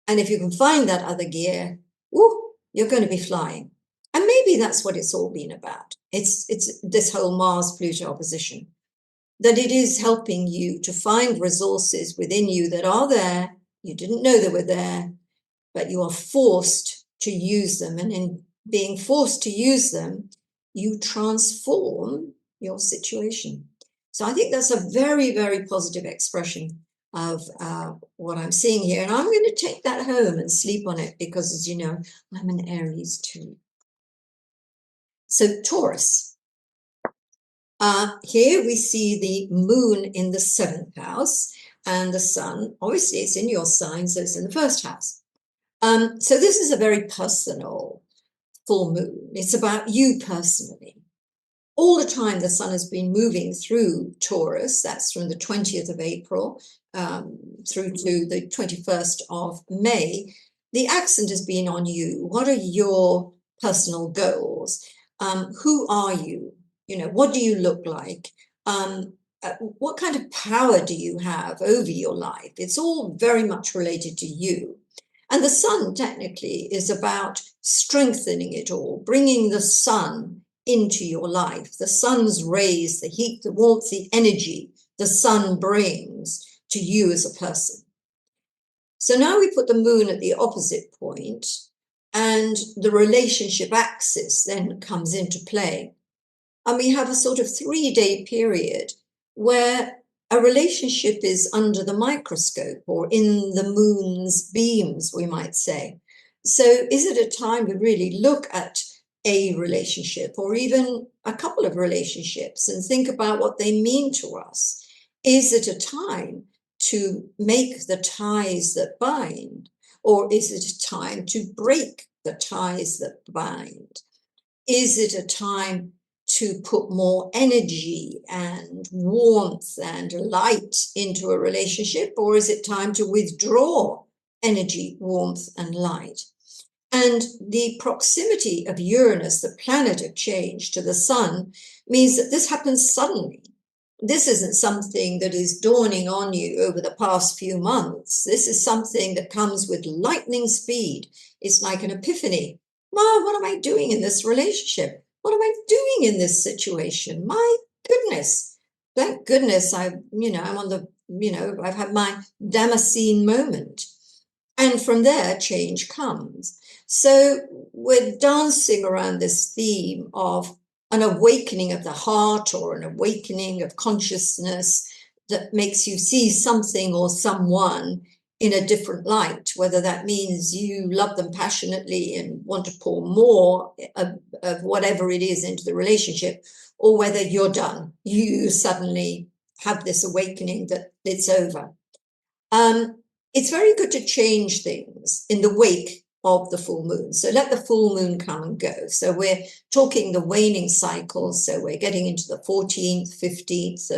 And if you can find that other gear, woo, you're going to be flying. And maybe that's what it's all been about. It's this whole Mars-Pluto opposition, that it is helping you to find resources within you that are there. You didn't know they were there, but you are forced to use them. And in being forced to use them, you transform your situation. So I think that's a very, very positive expression of what I'm seeing here. And I'm going to take that home and sleep on it because, as you know, I'm an Aries too. So Taurus. Here we see the moon in the 7th house and the sun. Obviously, it's in your sign, so it's in the 1st house. So this is a very personal full moon. It's about you personally. All the time the sun has been moving through Taurus, that's from the 20th of April through to the 21st of May, the accent has been on you. What are your personal goals? Who are you? You know, what do you look like? What kind of power do you have over your life? It's all very much related to you. And the sun technically is about strengthening it all, bringing the sun into your life. The sun's rays, the heat, the warmth, the energy the sun brings to you as a person. So now we put the moon at the opposite point, and the relationship axis then comes into play. And we have a sort of 3-day period where a relationship is under the microscope or in the moon's beams, we might say. So is it a time to really look at a relationship or even a couple of relationships and think about what they mean to us? Is it a time to make the ties that bind, or is it a time to break the ties that bind? Is it a time to put more energy and warmth and light into a relationship, or is it time to withdraw energy, warmth, and light? And the proximity of Uranus, the planet of change, to the sun means that this happens suddenly. This isn't something that is dawning on you over the past few months. This is something that comes with lightning speed. It's like an epiphany. Wow, what am I doing in this relationship? What am I doing in this situation? My goodness. Thank goodness I'm on the, I've had my Damascene moment. And from there, change comes. So we're dancing around this theme of an awakening of the heart or an awakening of consciousness that makes you see something or someone in a different light, whether that means you love them passionately and want to pour more of whatever it is into the relationship, or whether you're done. You suddenly have this awakening that it's over. It's very good to change things in the wake of the full moon. So let the full moon come and go. So we're talking the waning cycle. So we're getting into the 14th, 15th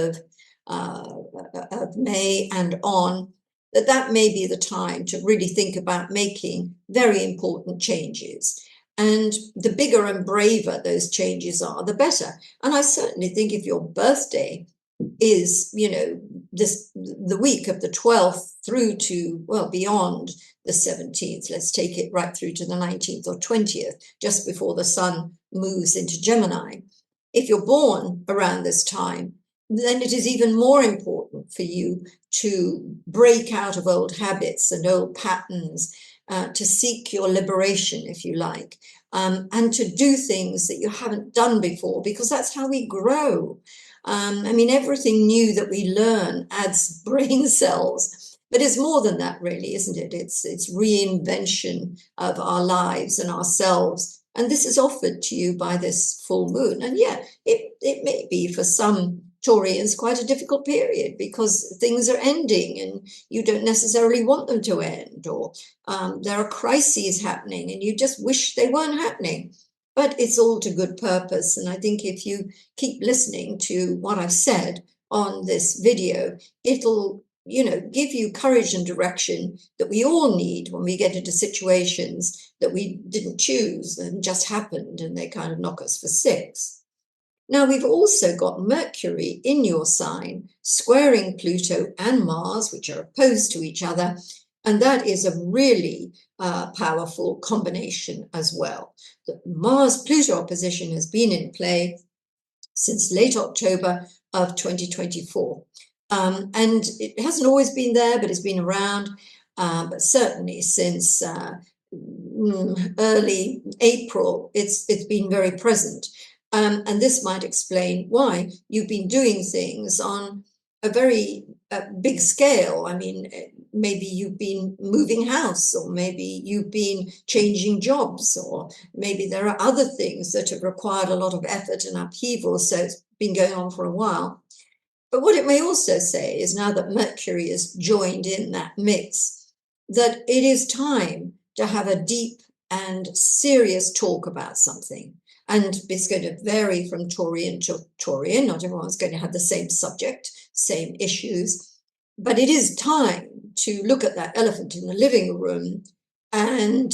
of May and on. That may be the time to really think about making very important changes. And the bigger and braver those changes are, the better. And I certainly think if your birthday is, the week of the 12th through to, beyond the 17th, let's take it right through to the 19th or 20th, just before the sun moves into Gemini. If you're born around this time, then it is even more important for you to break out of old habits and old patterns, to seek your liberation, if you like, and to do things that you haven't done before, because that's how we grow. I mean, everything new that we learn adds brain cells, but it's more than that, really, isn't it? It's reinvention of our lives and ourselves. And this is offered to you by this full moon. And yeah, it may be for some Taurians quite a difficult period because things are ending and you don't necessarily want them to end, or there are crises happening and you just wish they weren't happening. But it's all to good purpose. And I think if you keep listening to what I've said on this video, it'll, give you courage and direction that we all need when we get into situations that we didn't choose and just happened, and they kind of knock us for six. Now, we've also got Mercury in your sign, squaring Pluto and Mars, which are opposed to each other. And that is a really powerful combination as well. The Mars-Pluto opposition has been in play since late October of 2024. And it hasn't always been there, but it's been around, but certainly since early April, it's been very present. And this might explain why you've been doing things on a very big scale. I mean, maybe you've been moving house, or maybe you've been changing jobs, or maybe there are other things that have required a lot of effort and upheaval. So it's been going on for a while. But what it may also say is, now that Mercury is joined in that mix, that it is time to have a deep and serious talk about something. And it's going to vary from Taurian to Taurian. Not everyone's going to have the same subject, same issues. But it is time to look at that elephant in the living room and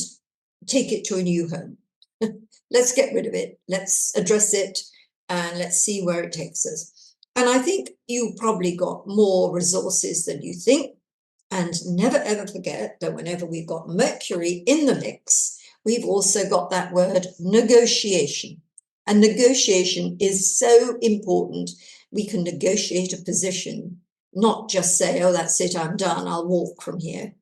take it to a new home. Let's get rid of it. Let's address it, and let's see where it takes us. And I think you probably got more resources than you think. And never, ever forget that whenever we've got Mercury in the mix, we've also got that word negotiation. And negotiation is so important. We can negotiate a position, not just say, oh, that's it, I'm done, I'll walk from here.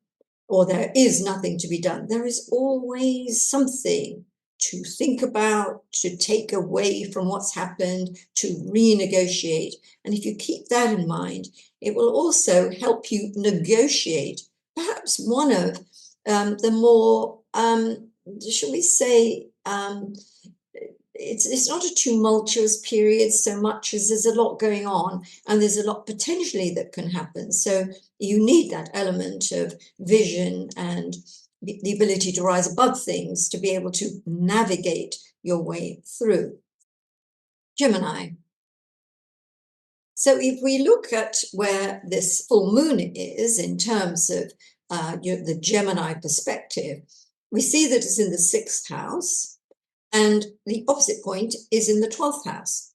Or there is nothing to be done. There is always something to think about, to take away from what's happened, to renegotiate. And if you keep that in mind, it will also help you negotiate perhaps one of the more, shall we say, it's not a tumultuous period so much as there's a lot going on, and there's a lot potentially that can happen. So you need that element of vision and the ability to rise above things to be able to navigate your way through. Gemini. So if we look at where this full moon is in terms of the Gemini perspective, we see that it's in the 6th house, and the opposite point is in the 12th house.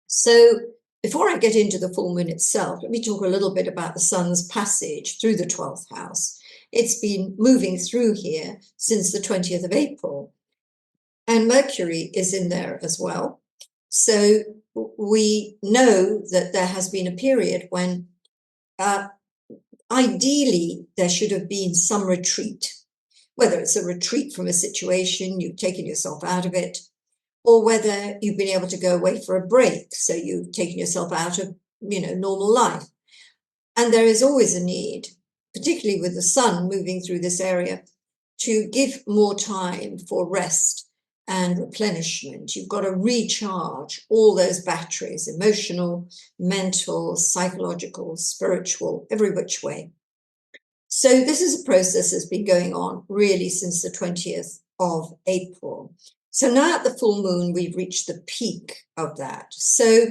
So before I get into the full moon itself, let me talk a little bit about the sun's passage through the 12th house. It's been moving through here since the 20th of April, and Mercury is in there as well. So we know that there has been a period when ideally there should have been some retreat, whether it's a retreat from a situation, you've taken yourself out of it, or whether you've been able to go away for a break, so you've taken yourself out of, normal life. And there is always a need, particularly with the sun moving through this area, to give more time for rest and replenishment. You've got to recharge all those batteries, emotional, mental, psychological, spiritual, every which way. So this is a process that's been going on really since the 20th of April. So now at the full moon, we've reached the peak of that. So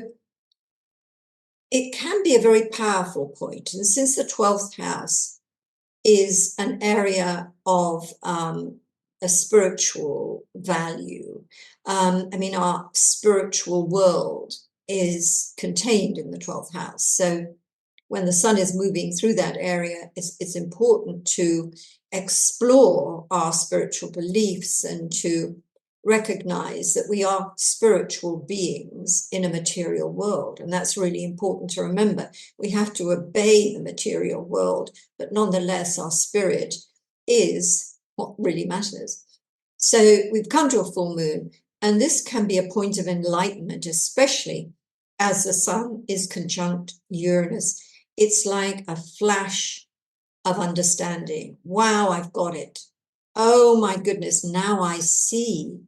it can be a very powerful point. And since the 12th house is an area of a spiritual value, our spiritual world is contained in the 12th house. So when the sun is moving through that area, it's important to explore our spiritual beliefs and to recognize that we are spiritual beings in a material world. And that's really important to remember. We have to obey the material world, but nonetheless, our spirit is what really matters. So we've come to a full moon, and this can be a point of enlightenment, especially as the sun is conjunct Uranus, it's like a flash of understanding. Wow, I've got it. Oh my goodness, now I see.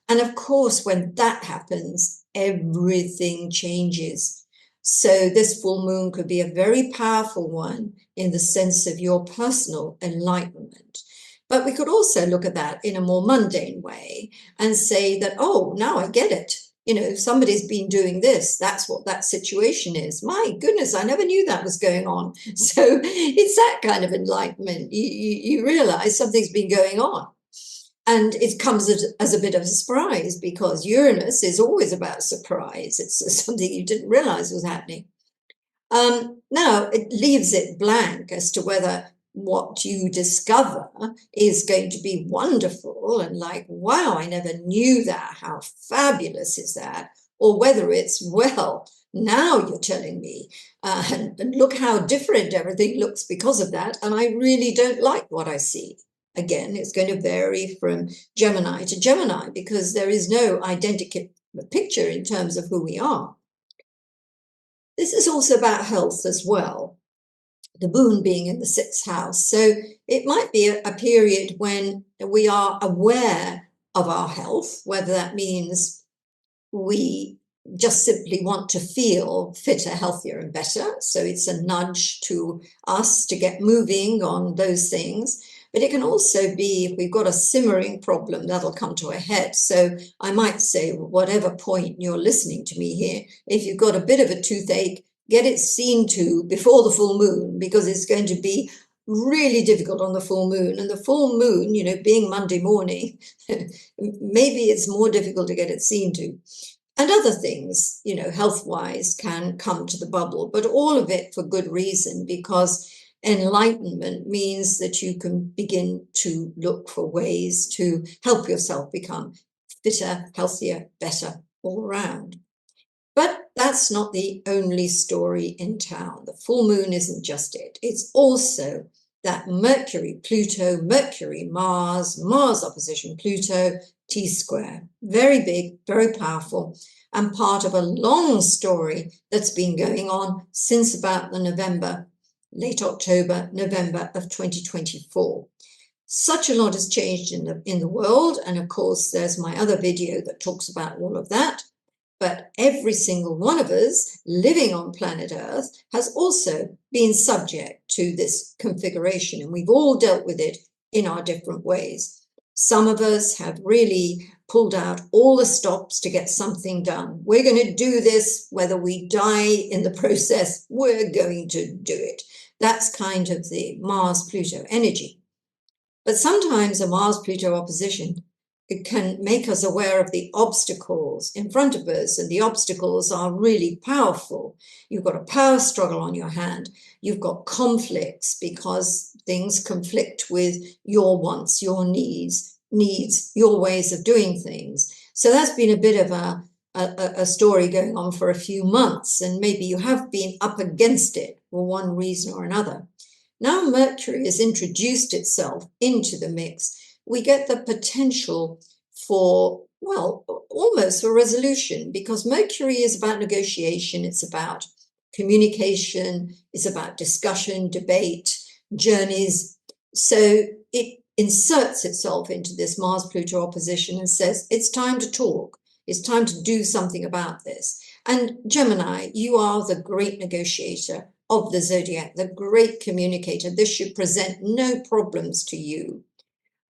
And of course, when that happens, everything changes. So this full moon could be a very powerful one in the sense of your personal enlightenment. But we could also look at that in a more mundane way and say that, oh, now I get it. You know, somebody's been doing this. That's what that situation is. My goodness, I never knew that was going on. So it's that kind of enlightenment. You realize something's been going on. And it comes as a bit of a surprise because Uranus is always about surprise. It's something you didn't realize was happening. Now, it leaves it blank as to whether what you discover is going to be wonderful and like, wow, I never knew that. How fabulous is that? Or whether it's, well, now you're telling me, and look how different everything looks because of that. And I really don't like what I see. Again, it's going to vary from Gemini to Gemini because there is no identical picture in terms of who we are. This is also about health as well, the moon being in the 6th house. So it might be a period when we are aware of our health, whether that means we just simply want to feel fitter, healthier, and better. So it's a nudge to us to get moving on those things. But it can also be if we've got a simmering problem, that'll come to a head. So I might say, whatever point you're listening to me here, if you've got a bit of a toothache, get it seen to before the full moon, because it's going to be really difficult on the full moon. And the full moon, you know, being Monday morning, maybe it's more difficult to get it seen to. And other things, you know, health-wise can come to the bubble, but all of it for good reason, because enlightenment means that you can begin to look for ways to help yourself become fitter, healthier, better all around. But that's not the only story in town. The full moon isn't just it. It's also that Mercury, Pluto, Mercury, Mars, Mars opposition Pluto, T-square. Very big, very powerful, and part of a long story that's been going on since about the November, late October, November of 2024. Such a lot has changed in the world. And of course, there's my other video that talks about all of that. But every single one of us living on planet Earth has also been subject to this configuration, and we've all dealt with it in our different ways. Some of us have really pulled out all the stops to get something done. We're going to do this, whether we die in the process, we're going to do it. That's kind of the Mars-Pluto energy. But sometimes a Mars-Pluto opposition, it can make us aware of the obstacles in front of us, and the obstacles are really powerful. You've got a power struggle on your hand. You've got conflicts because things conflict with your wants, your needs, your ways of doing things. So that's been a bit of a story going on for a few months, and maybe you have been up against it for one reason or another. Now Mercury has introduced itself into the mix. We get the potential for, well, almost for resolution, because Mercury is about negotiation, it's about communication, it's about discussion, debate, journeys. So it inserts itself into this Mars-Pluto opposition and says, it's time to talk, it's time to do something about this. And Gemini, you are the great negotiator of the zodiac, the great communicator. This should present no problems to you.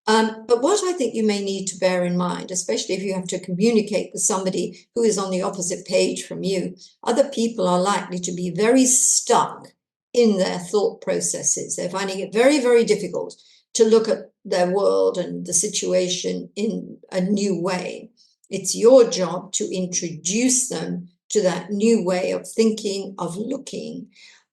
But what I think you may need to bear in mind, especially if you have to communicate with somebody who is on the opposite page from you, other people are likely to be very stuck in their thought processes. They're finding it very, very difficult to look at their world and the situation in a new way. It's your job to introduce them to that new way of thinking, of looking.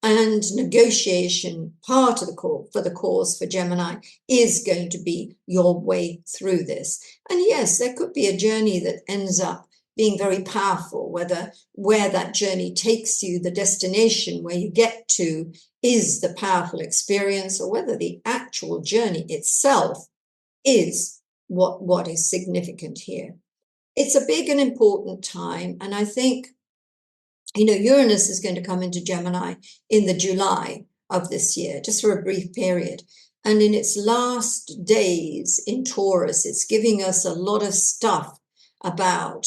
And negotiation, part of the course for Gemini, is going to be your way through this. And yes, there could be a journey that ends up being very powerful, whether where that journey takes you, the destination where you get to, is the powerful experience, or whether the actual journey itself is what is significant here. It's a big and important time, and I think Uranus is going to come into Gemini in the July of this year, just for a brief period. And in its last days in Taurus, it's giving us a lot of stuff about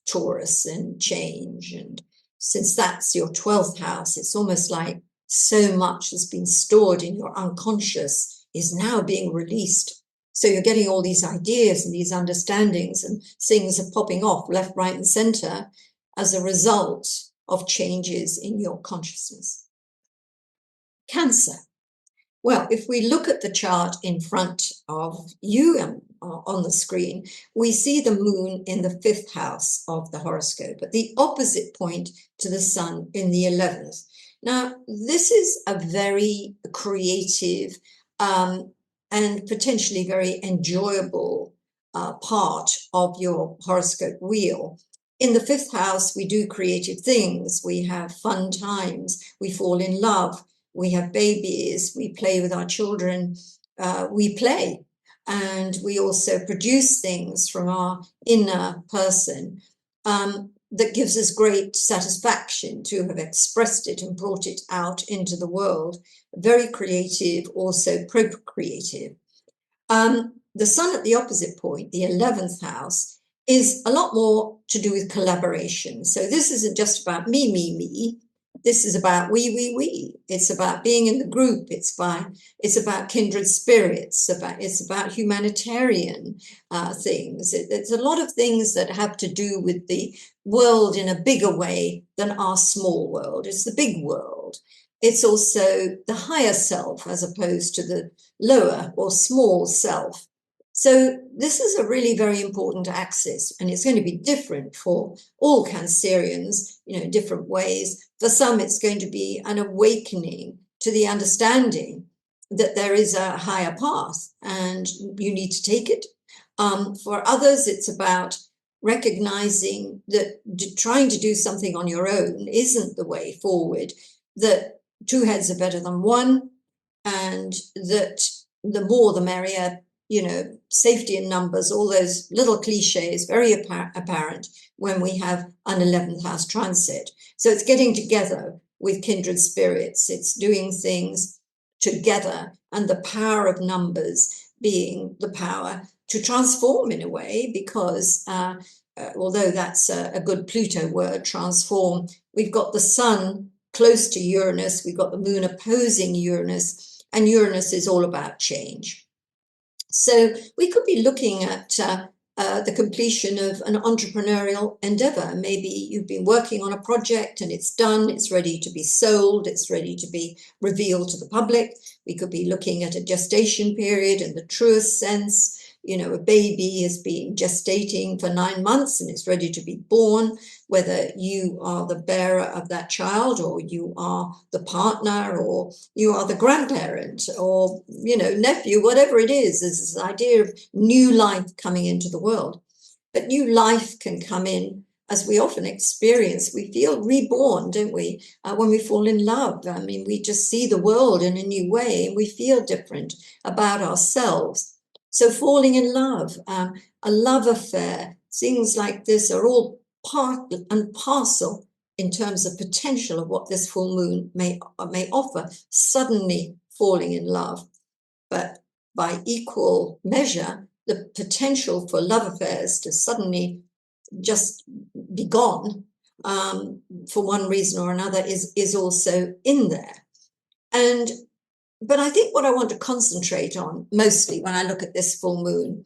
Taurus and change. And since that's your 12th house, it's almost like so much has been stored in your unconscious is now being released. So you're getting all these ideas and these understandings, and things are popping off left, right, and center as a result of changes in your consciousness. Cancer. Well, if we look at the chart in front of you on the screen, we see the moon in the 5th house of the horoscope, at the opposite point to the sun in the 11th. Now, this is a very creative and potentially very enjoyable part of your horoscope wheel. In the 5th house, we do creative things. We have fun times. We fall in love. We have babies. We play with our children. We play. And we also produce things from our inner person that gives us great satisfaction to have expressed it and brought it out into the world. Very creative, also procreative. The sun at the opposite point, the 11th house, is a lot more to do with collaboration. So this isn't just about me, me, me. This is about we. It's about being in the group. It's about kindred spirits. It's about humanitarian things. It's a lot of things that have to do with the world in a bigger way than our small world. It's the big world. It's also the higher self as opposed to the lower or small self. So this is a really very important axis, and it's going to be different for all Cancerians, in different ways. For some, it's going to be an awakening to the understanding that there is a higher path and you need to take it. For others, it's about recognizing that trying to do something on your own isn't the way forward, that two heads are better than one, and that the more the merrier. Safety in numbers, all those little cliches, very apparent when we have an 11th house transit. So it's getting together with kindred spirits. It's doing things together, and the power of numbers being the power to transform in a way, because although that's a good Pluto word, transform, we've got the sun close to Uranus, we've got the moon opposing Uranus, and Uranus is all about change. So we could be looking at the completion of an entrepreneurial endeavor. Maybe you've been working on a project and it's done, it's ready to be sold, it's ready to be revealed to the public. We could be looking at a gestation period in the truest sense. A baby has been gestating for 9 months and it's ready to be born, whether you are the bearer of that child or you are the partner or you are the grandparent or, nephew, whatever it is. There's this idea of new life coming into the world. But new life can come in, as we often experience. We feel reborn, don't we? When we fall in love, we just see the world in a new way and we feel different about ourselves. So falling in love, a love affair, things like this are all part and parcel in terms of potential of what this full moon may offer, suddenly falling in love. But by equal measure, the potential for love affairs to suddenly just be gone for one reason or another is also in there. But I think what I want to concentrate on mostly when I look at this full moon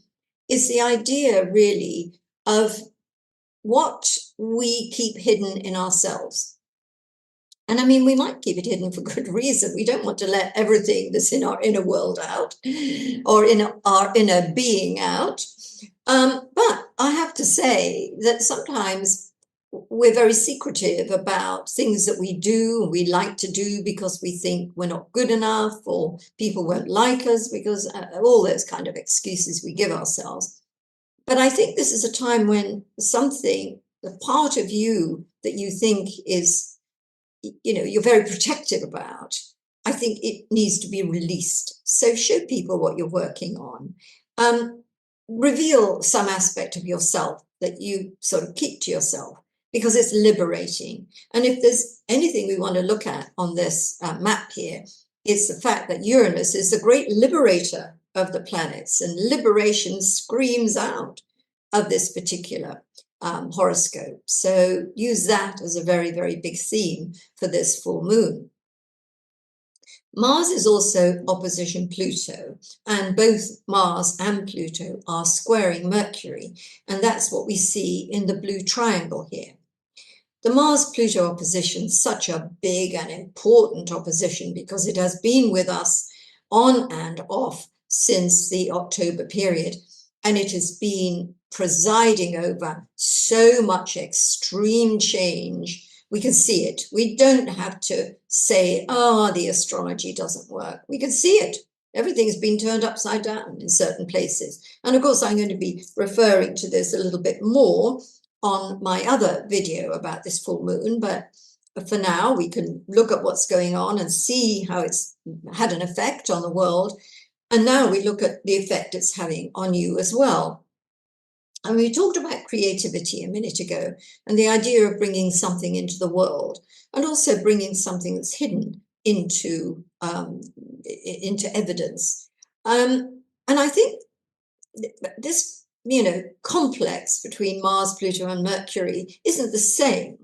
is the idea really of what we keep hidden in ourselves. And we might keep it hidden for good reason. We don't want to let everything that's in our inner world out or in our inner being out. But I have to say that sometimes we're very secretive about things that we do, we like to do because we think we're not good enough or people won't like us, because all those kind of excuses we give ourselves. But I think this is a time when something, the part of you that you think is, you're very protective about, I think it needs to be released. So show people what you're working on. Reveal some aspect of yourself that you sort of keep to yourself. because it's liberating. And if there's anything we want to look at on this map here, it's the fact that Uranus is the great liberator of the planets, and liberation screams out of this particular horoscope. So use that as a very, very big theme for this full moon. Mars is also opposition Pluto, and both Mars and Pluto are squaring Mercury, and that's what we see in the blue triangle here. The Mars-Pluto opposition is such a big and important opposition because it has been with us on and off since the October period, and it has been presiding over so much extreme change. We can see it. We don't have to say, oh, the astrology doesn't work. We can see it. Everything's been turned upside down in certain places. And of course, I'm going to be referring to this a little bit more on my other video about this full moon. But for now, we can look at what's going on and see how it's had an effect on the world. And now we look at the effect it's having on you as well. And we talked about creativity a minute ago and the idea of bringing something into the world and also bringing something that's hidden into evidence. And I think this, complex between Mars, Pluto, and Mercury isn't the same.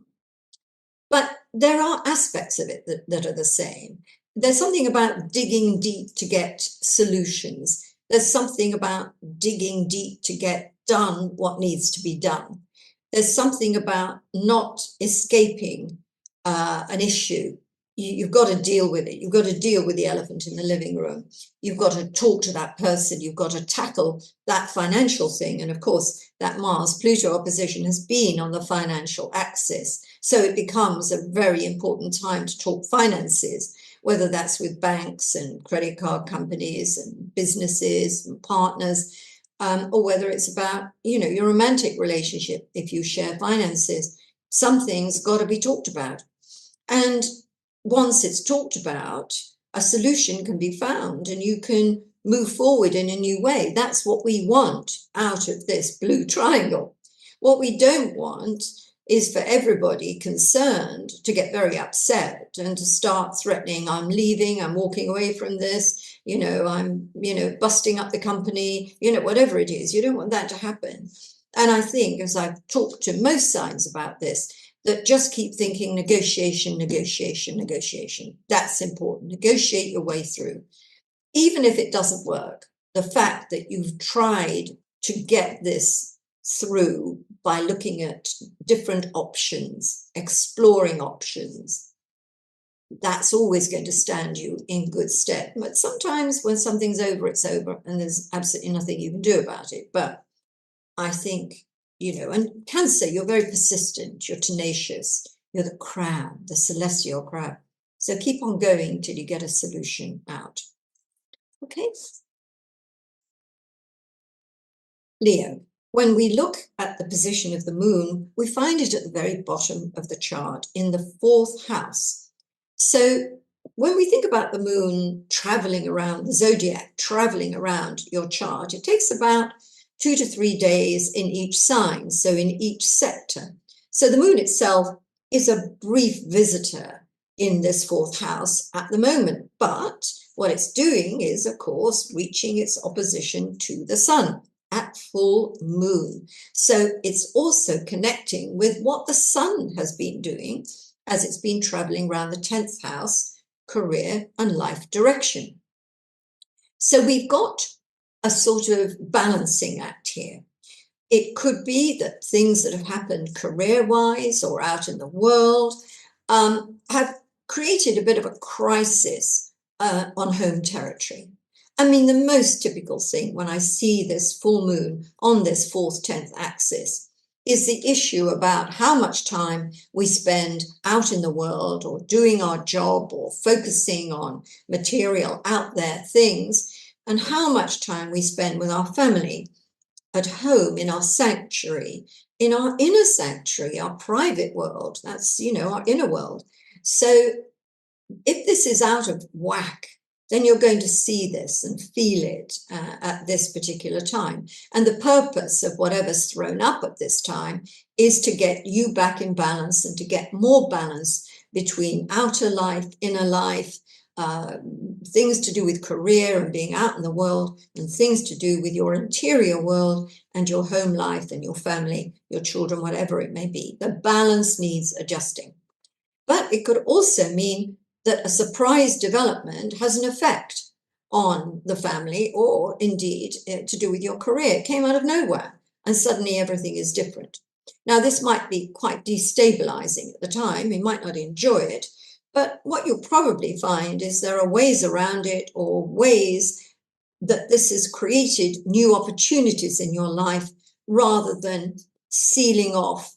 But there are aspects of it that are the same. There's something about digging deep to get solutions. There's something about digging deep to get done what needs to be done. There's something about not escaping an issue. You've got to deal with it. You've got to deal with the elephant in the living room. You've got to talk to that person. You've got to tackle that financial thing. And of course, that Mars-Pluto opposition has been on the financial axis. So it becomes a very important time to talk finances, whether that's with banks and credit card companies and businesses and partners, or whether it's about, your romantic relationship. If you share finances, something's got to be talked about. And once it's talked about, a solution can be found and you can move forward in a new way. That's what we want out of this blue triangle. What we don't want is for everybody concerned to get very upset and to start threatening, I'm leaving, I'm walking away from this, I'm, busting up the company, whatever it is. You don't want that to happen. And I think, as I've talked to most signs about this, that just keep thinking negotiation, negotiation, negotiation. That's important. Negotiate your way through. Even if it doesn't work, the fact that you've tried to get this through by looking at different options, exploring options, that's always going to stand you in good stead. But sometimes when something's over, it's over, and there's absolutely nothing you can do about it. But I think, and Cancer, you're very persistent, you're tenacious, you're the crab, the celestial crab. So keep on going till you get a solution out. Okay. Leo, when we look at the position of the moon, we find it at the very bottom of the chart in the 4th house. So when we think about the moon traveling around the zodiac, traveling around your chart, it takes about 2 to 3 days in each sign, so in each sector. So the moon itself is a brief visitor in this 4th house at the moment, but what it's doing is, of course, reaching its opposition to the sun at full moon. So it's also connecting with what the sun has been doing as it's been traveling around the 10th house, career and life direction. So we've got a sort of balancing act here. It could be that things that have happened career-wise or out in the world have created a bit of a crisis on home territory. I mean, the most typical thing when I see this full moon on this 4th, 10th axis is the issue about how much time we spend out in the world or doing our job or focusing on material out there things, and how much time we spend with our family at home, in our sanctuary, in our inner sanctuary, our private world. That's, our inner world. So if this is out of whack, then you're going to see this and feel it at this particular time. And the purpose of whatever's thrown up at this time is to get you back in balance and to get more balance between outer life, inner life, things to do with career and being out in the world, and things to do with your interior world and your home life and your family, your children, whatever it may be. The balance needs adjusting. But it could also mean that a surprise development has an effect on the family, or indeed to do with your career. It came out of nowhere and suddenly everything is different. Now, this might be quite destabilizing at the time. You might not enjoy it, but what you'll probably find is there are ways around it, or ways that this has created new opportunities in your life rather than sealing off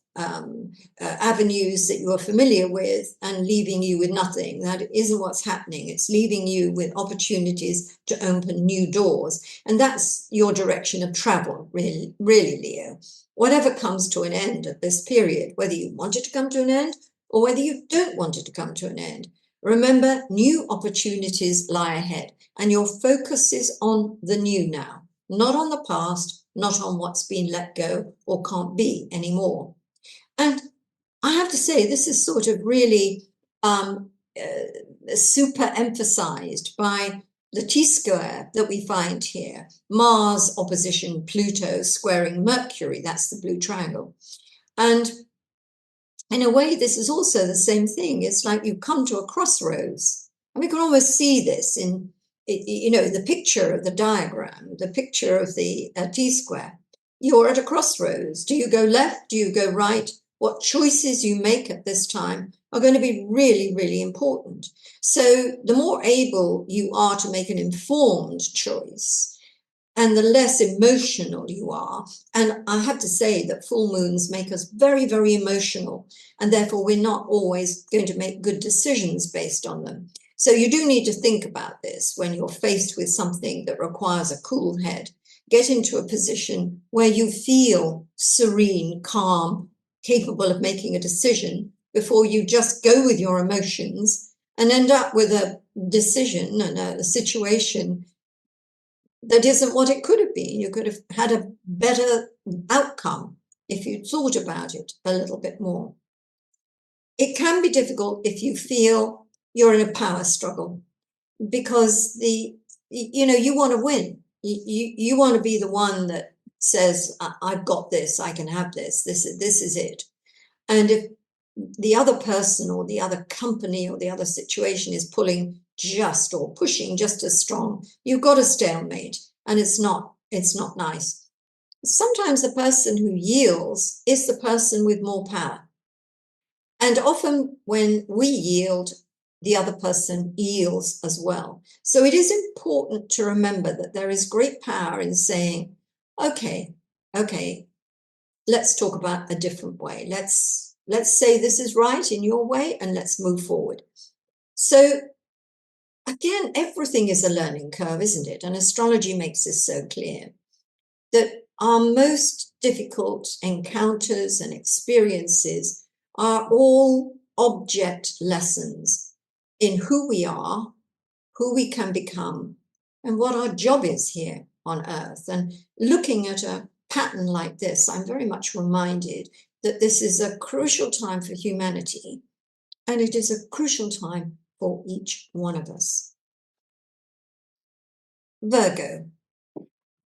avenues that you are familiar with and leaving you with nothing. That isn't what's happening. It's leaving you with opportunities to open new doors. And that's your direction of travel, really, Leo. Whatever comes to an end at this period, whether you want it to come to an end or whether you don't want it to come to an end, remember, new opportunities lie ahead, and your focus is on the new now, not on the past, not on what's been let go or can't be anymore. And I have to say, this is sort of really super emphasized by the T-square that we find here. Mars opposition Pluto squaring Mercury, that's the blue triangle. And in a way, this is also the same thing. It's like you come to a crossroads. And we can almost see this in, the picture of the diagram, the picture of the T-square. You're at a crossroads. Do you go left? Do you go right? What choices you make at this time are going to be really, really important. So the more able you are to make an informed choice, and the less emotional you are. And I have to say that full moons make us very, very emotional, and therefore we're not always going to make good decisions based on them. So you do need to think about this when you're faced with something that requires a cool head. Get into a position where you feel serene, calm, capable of making a decision before you just go with your emotions and end up with a decision and a situation that isn't what it could have been. You could have had a better outcome if you thought about it a little bit more. It can be difficult if you feel you're in a power struggle, because you want to win. You want to be the one that says, I've got this, I can have this is it. And if the other person or the other company or the other situation is pulling just or pushing just as strong, you've got a stalemate, and it's not nice. Sometimes the person who yields is the person with more power. And often when we yield, the other person yields as well. So it is important to remember that there is great power in saying, okay, let's talk about a different way. Let's say this is right in your way, and let's move forward. So again, everything is a learning curve, isn't it? And astrology makes this so clear, that our most difficult encounters and experiences are all object lessons in who we are, who we can become, and what our job is here on Earth. And looking at a pattern like this, I'm very much reminded that this is a crucial time for humanity, and it is a crucial time for each one of us. Virgo.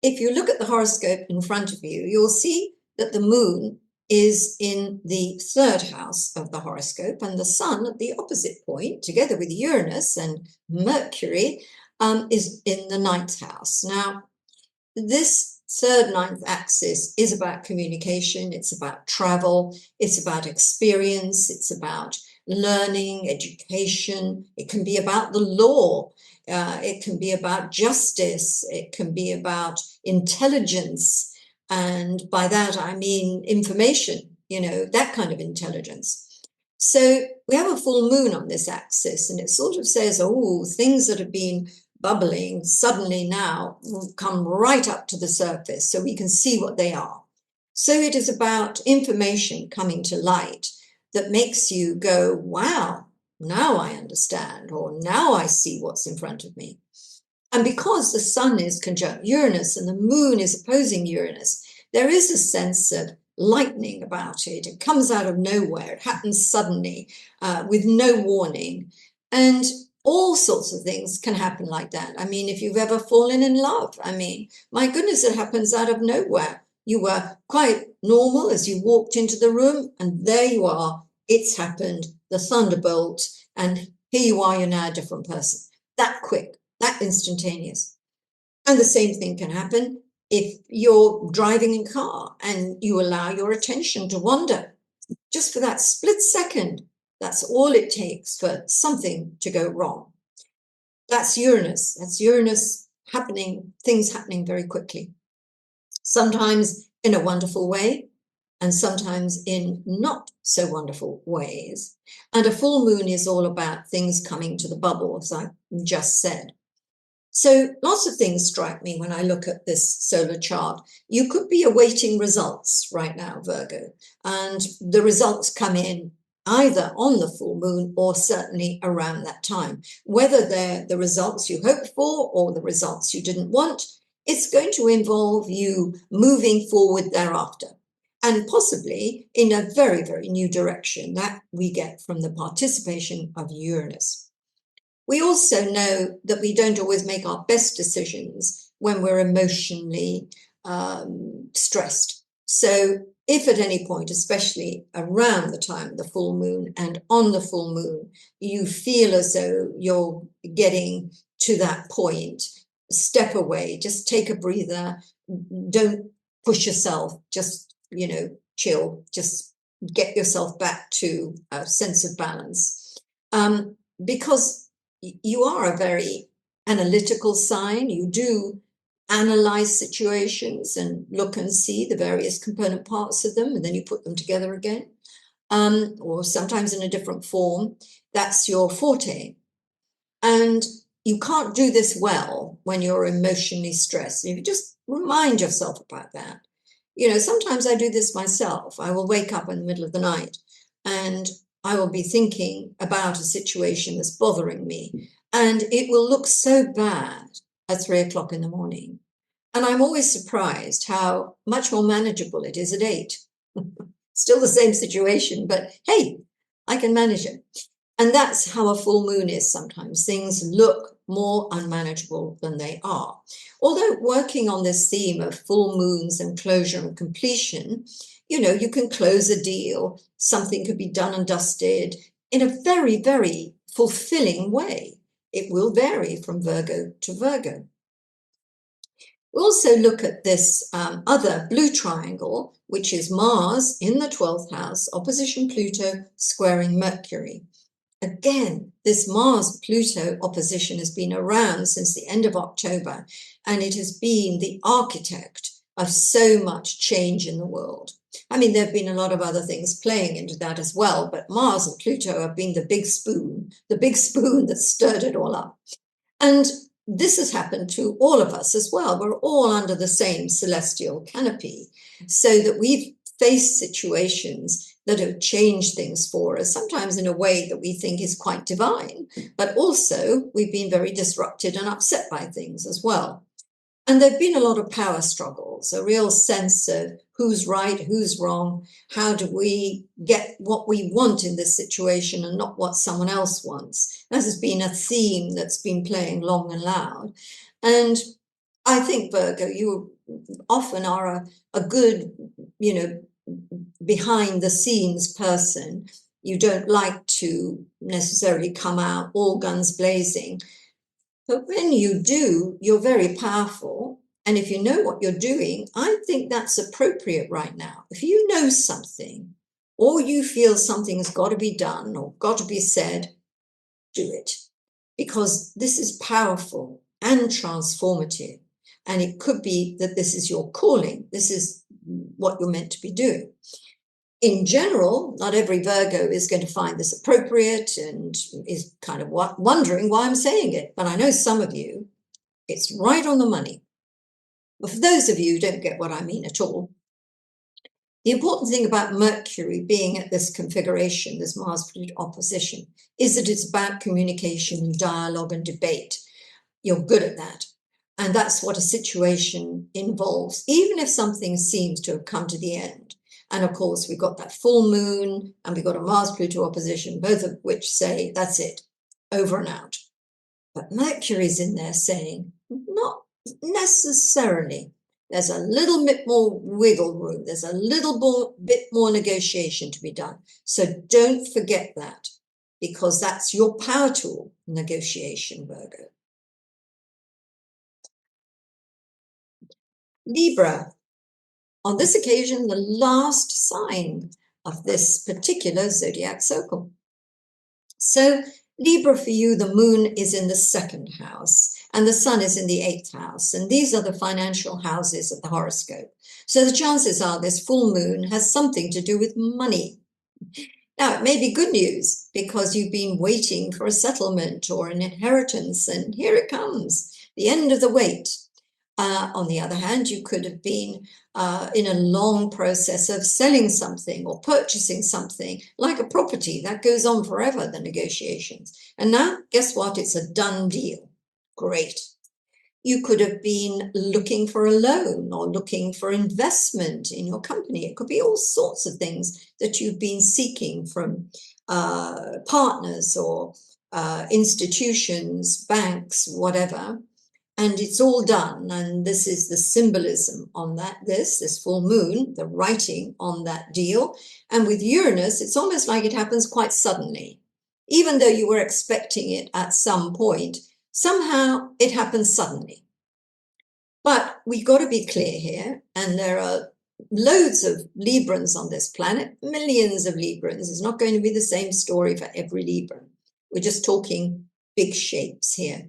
If you look at the horoscope in front of you, you'll see that the moon is in the third house of the horoscope, and the sun at the opposite point, together with Uranus and Mercury, is in the ninth house. Now, this third ninth axis is about communication, it's about travel, it's about experience, it's about learning, education. It can be about the law, it can be about justice, it can be about intelligence, and by that I mean information, that kind of intelligence. So we have a full moon on this axis, and it sort of says, oh, things that have been bubbling suddenly now will come right up to the surface so we can see what they are. So it is about information coming to light that makes you go, wow, now I understand, or now I see what's in front of me. And because the sun is conjunct Uranus and the moon is opposing Uranus, there is a sense of lightning about it. It comes out of nowhere. It happens suddenly with no warning. And all sorts of things can happen like that. I mean, if you've ever fallen in love, I mean, my goodness, it happens out of nowhere. You were quite normal as you walked into the room, and there you are. It's happened, the thunderbolt, and here you are, you're now a different person. That quick, that instantaneous. And the same thing can happen if you're driving a car and you allow your attention to wander. Just for that split second, that's all it takes for something to go wrong. That's Uranus. That's Uranus happening, things happening very quickly. Sometimes in a wonderful way, and sometimes in not so wonderful ways. And a full moon is all about things coming to the bubble, as I just said. So lots of things strike me when I look at this solar chart. You could be awaiting results right now, Virgo, and the results come in either on the full moon or certainly around that time. Whether they're the results you hoped for or the results you didn't want, it's going to involve you moving forward thereafter, and possibly in a very, very new direction that we get from the participation of Uranus. We also know that we don't always make our best decisions when we're emotionally stressed. So if at any point, especially around the time of the full moon and on the full moon, you feel as though you're getting to that point, step away, just take a breather, don't push yourself, just, chill, just get yourself back to a sense of balance. Because you are a very analytical sign. You do analyze situations and look and see the various component parts of them, and then you put them together again, or sometimes in a different form. That's your forte. And you can't do this well when you're emotionally stressed. You just remind yourself about that. Sometimes I do this myself. I will wake up in the middle of the night and I will be thinking about a situation that's bothering me, and it will look so bad at 3 o'clock in the morning. And I'm always surprised how much more manageable it is at 8. Still the same situation, but hey, I can manage it. And that's how a full moon is sometimes. Things look more unmanageable than they are. Although working on this theme of full moons and closure and completion, you can close a deal, something could be done and dusted in a very, very fulfilling way. It will vary from Virgo to Virgo. We'll also look at this other blue triangle, which is Mars in the 12th house, opposition Pluto, squaring Mercury. Again, this Mars-Pluto opposition has been around since the end of October, and it has been the architect of so much change in the world. I mean, there have been a lot of other things playing into that as well, but Mars and Pluto have been the big spoon that stirred it all up. And this has happened to all of us as well. We're all under the same celestial canopy, so that we've faced situations that have changed things for us, sometimes in a way that we think is quite divine, but also we've been very disrupted and upset by things as well. And there've been a lot of power struggles, a real sense of who's right, who's wrong, how do we get what we want in this situation and not what someone else wants. That has been a theme that's been playing long and loud. And I think, Virgo, you often are a good, behind the scenes person. You don't like to necessarily come out all guns blazing. But when you do, you're very powerful. And if you know what you're doing, I think that's appropriate right now. If you know something, or you feel something has got to be done or got to be said, do it. Because this is powerful and transformative. And it could be that this is your calling. This is what you're meant to be doing. In general, not every Virgo is going to find this appropriate and is kind of wondering why I'm saying it. But I know some of you, it's right on the money. But for those of you who don't get what I mean at all, The important thing about Mercury being at this configuration, this Mars-Pluto opposition, is that it's about communication and dialogue and debate. You're good at that. And that's what a situation involves, even if something seems to have come to the end. And of course, we've got that full moon and we've got a Mars-Pluto opposition, both of which say, that's it, over and out. But Mercury's in there saying, not necessarily. There's a little bit more wiggle room. There's a little bit more negotiation to be done. So don't forget that, because that's your power tool, negotiation, Virgo. Libra, on this occasion, the last sign of this particular zodiac circle. So Libra, for you, the moon is in the 2nd house and the sun is in the 8th house. And these are the financial houses of the horoscope. So the chances are this full moon has something to do with money. Now, it may be good news because you've been waiting for a settlement or an inheritance, and here it comes, the end of the wait. On the other hand, you could have been in a long process of selling something or purchasing something, like a property. That goes on forever, the negotiations. And now, guess what? It's a done deal. Great. You could have been looking for a loan or looking for investment in your company. It could be all sorts of things that you've been seeking from partners or institutions, banks, whatever. And it's all done. And this is the symbolism on that, this full moon, the writing on that deal. And with Uranus, it's almost like it happens quite suddenly. Even though you were expecting it at some point, somehow it happens suddenly. But we've got to be clear here, and there are loads of Librans on this planet, millions of Librans. It's not going to be the same story for every Libran. We're just talking big shapes here.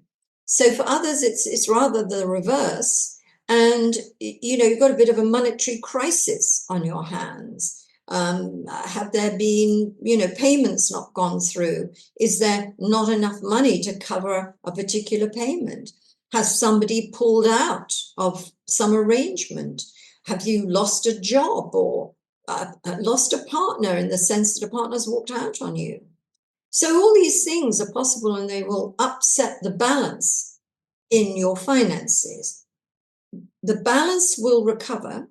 So for others, it's rather the reverse. And, you've got a bit of a monetary crisis on your hands. Have there been, payments not gone through? Is there not enough money to cover a particular payment? Has somebody pulled out of some arrangement? Have you lost a job or lost a partner, in the sense that a partner's walked out on you? So all these things are possible, and they will upset the balance in your finances. The balance will recover.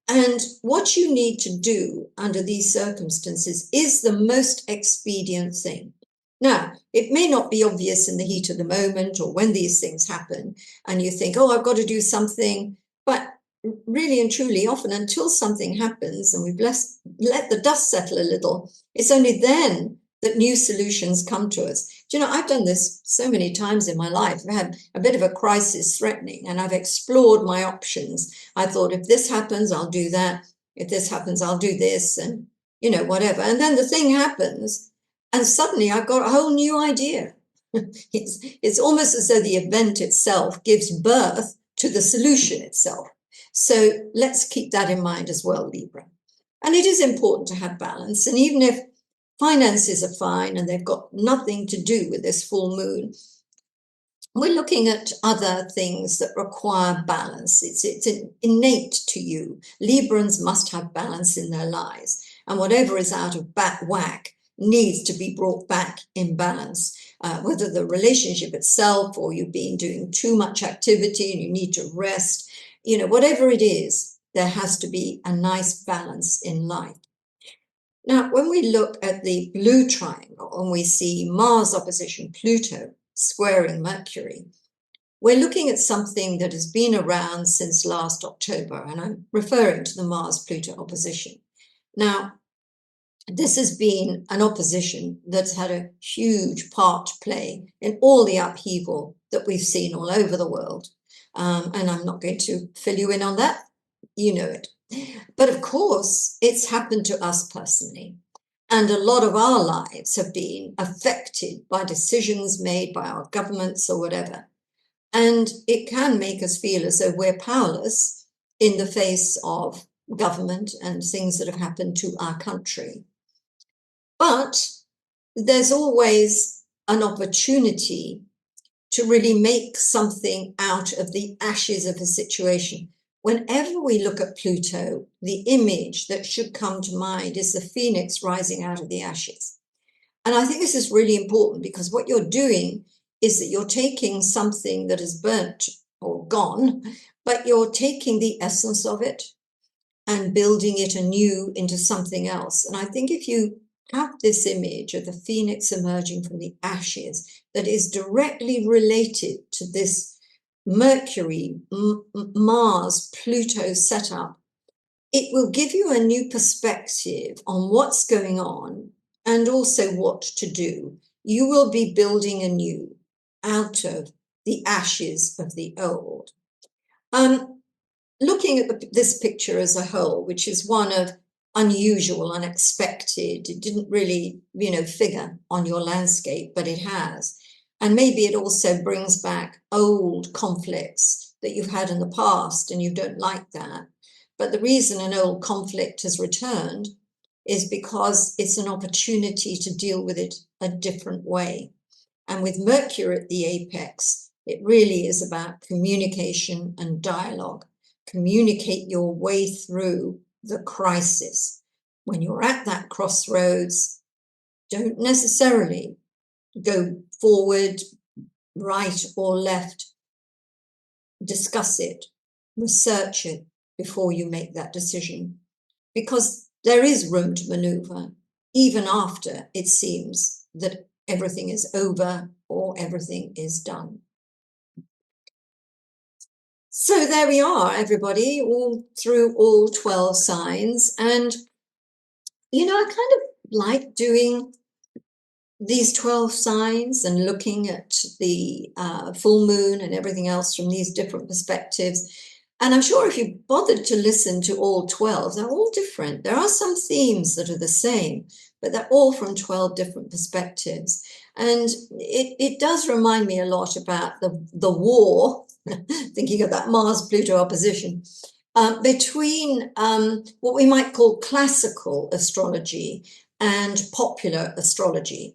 And what you need to do under these circumstances is the most expedient thing. Now, it may not be obvious in the heat of the moment or when these things happen, and you think, oh, I've got to do something. But really and truly, often until something happens and we've let the dust settle a little, it's only then that new solutions come to us. Do you know, I've done this so many times in my life. I've had a bit of a crisis threatening, and I've explored my options. I thought, if this happens, I'll do that. If this happens, I'll do this, and, whatever. And then the thing happens, and suddenly I've got a whole new idea. It's almost as though the event itself gives birth to the solution itself. So let's keep that in mind as well, Libra. And it is important to have balance. And even if finances are fine and they've got nothing to do with this full moon, we're looking at other things that require balance. It's innate to you. Librans must have balance in their lives. And whatever is out of whack needs to be brought back in balance, whether the relationship itself or you've been doing too much activity and you need to rest, whatever it is, there has to be a nice balance in life. Now, when we look at the blue triangle and we see Mars opposition Pluto squaring Mercury, we're looking at something that has been around since last October, and I'm referring to the Mars-Pluto opposition. Now, this has been an opposition that's had a huge part to play in all the upheaval that we've seen all over the world. And I'm not going to fill you in on that. You know it. But of course, it's happened to us personally. And a lot of our lives have been affected by decisions made by our governments or whatever. And it can make us feel as though we're powerless in the face of government and things that have happened to our country. But there's always an opportunity to really make something out of the ashes of a situation. whenever we look at Pluto, the image that should come to mind is the phoenix rising out of the ashes. And I think this is really important, because what you're doing is that you're taking something that is burnt or gone, but you're taking the essence of it and building it anew into something else. And I think if you have this image of the phoenix emerging from the ashes that is directly related to this Mercury, Mars, Pluto setup, it will give you a new perspective on what's going on and also what to do. You will be building anew out of the ashes of the old. Looking at this picture as a whole, which is one of unusual, unexpected, it didn't really, figure on your landscape, but it has. And maybe it also brings back old conflicts that you've had in the past and you don't like that. But the reason an old conflict has returned is because it's an opportunity to deal with it a different way. And with Mercury at the apex, it really is about communication and dialogue. Communicate your way through the crisis. When you're at that crossroads, don't necessarily go forward, right or left. Discuss it, research it before you make that decision, because there is room to maneuver, even after it seems that everything is over or everything is done. So there we are, everybody, all through all 12 signs. And, I kind of like doing these 12 signs and looking at the full moon and everything else from these different perspectives. And I'm sure if you bothered to listen to all 12, they're all different. There are some themes that are the same, but they're all from 12 different perspectives. And it does remind me a lot about the war, thinking of that Mars-Pluto opposition, between what we might call classical astrology and popular astrology.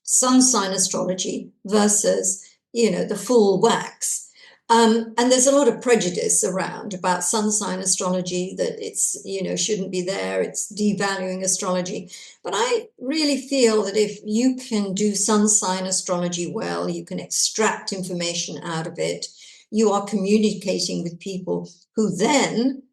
Sun sign astrology versus, the full wax. And there's a lot of prejudice around about sun sign astrology, that it's, shouldn't be there, it's devaluing astrology. But I really feel that if you can do sun sign astrology well, you can extract information out of it, you are communicating with people who then,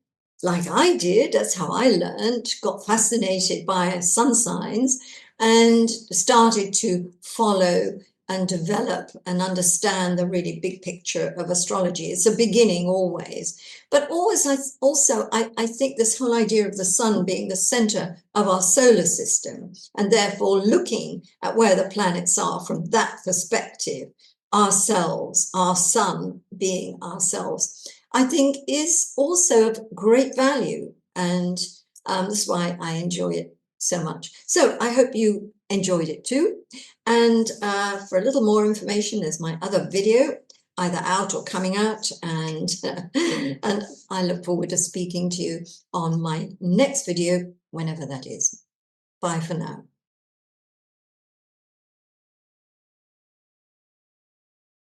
like I did, that's how I learned, got fascinated by sun signs and started to follow and develop and understand the really big picture of astrology. It's a beginning always. But always, I think this whole idea of the sun being the center of our solar system, and therefore looking at where the planets are from that perspective, ourselves, our sun being ourselves, I think is also of great value. And that's why I enjoy it so much. So I hope you enjoyed it too. And for a little more information, there's my other video, either out or coming out. And, and I look forward to speaking to you on my next video, whenever that is. Bye for now.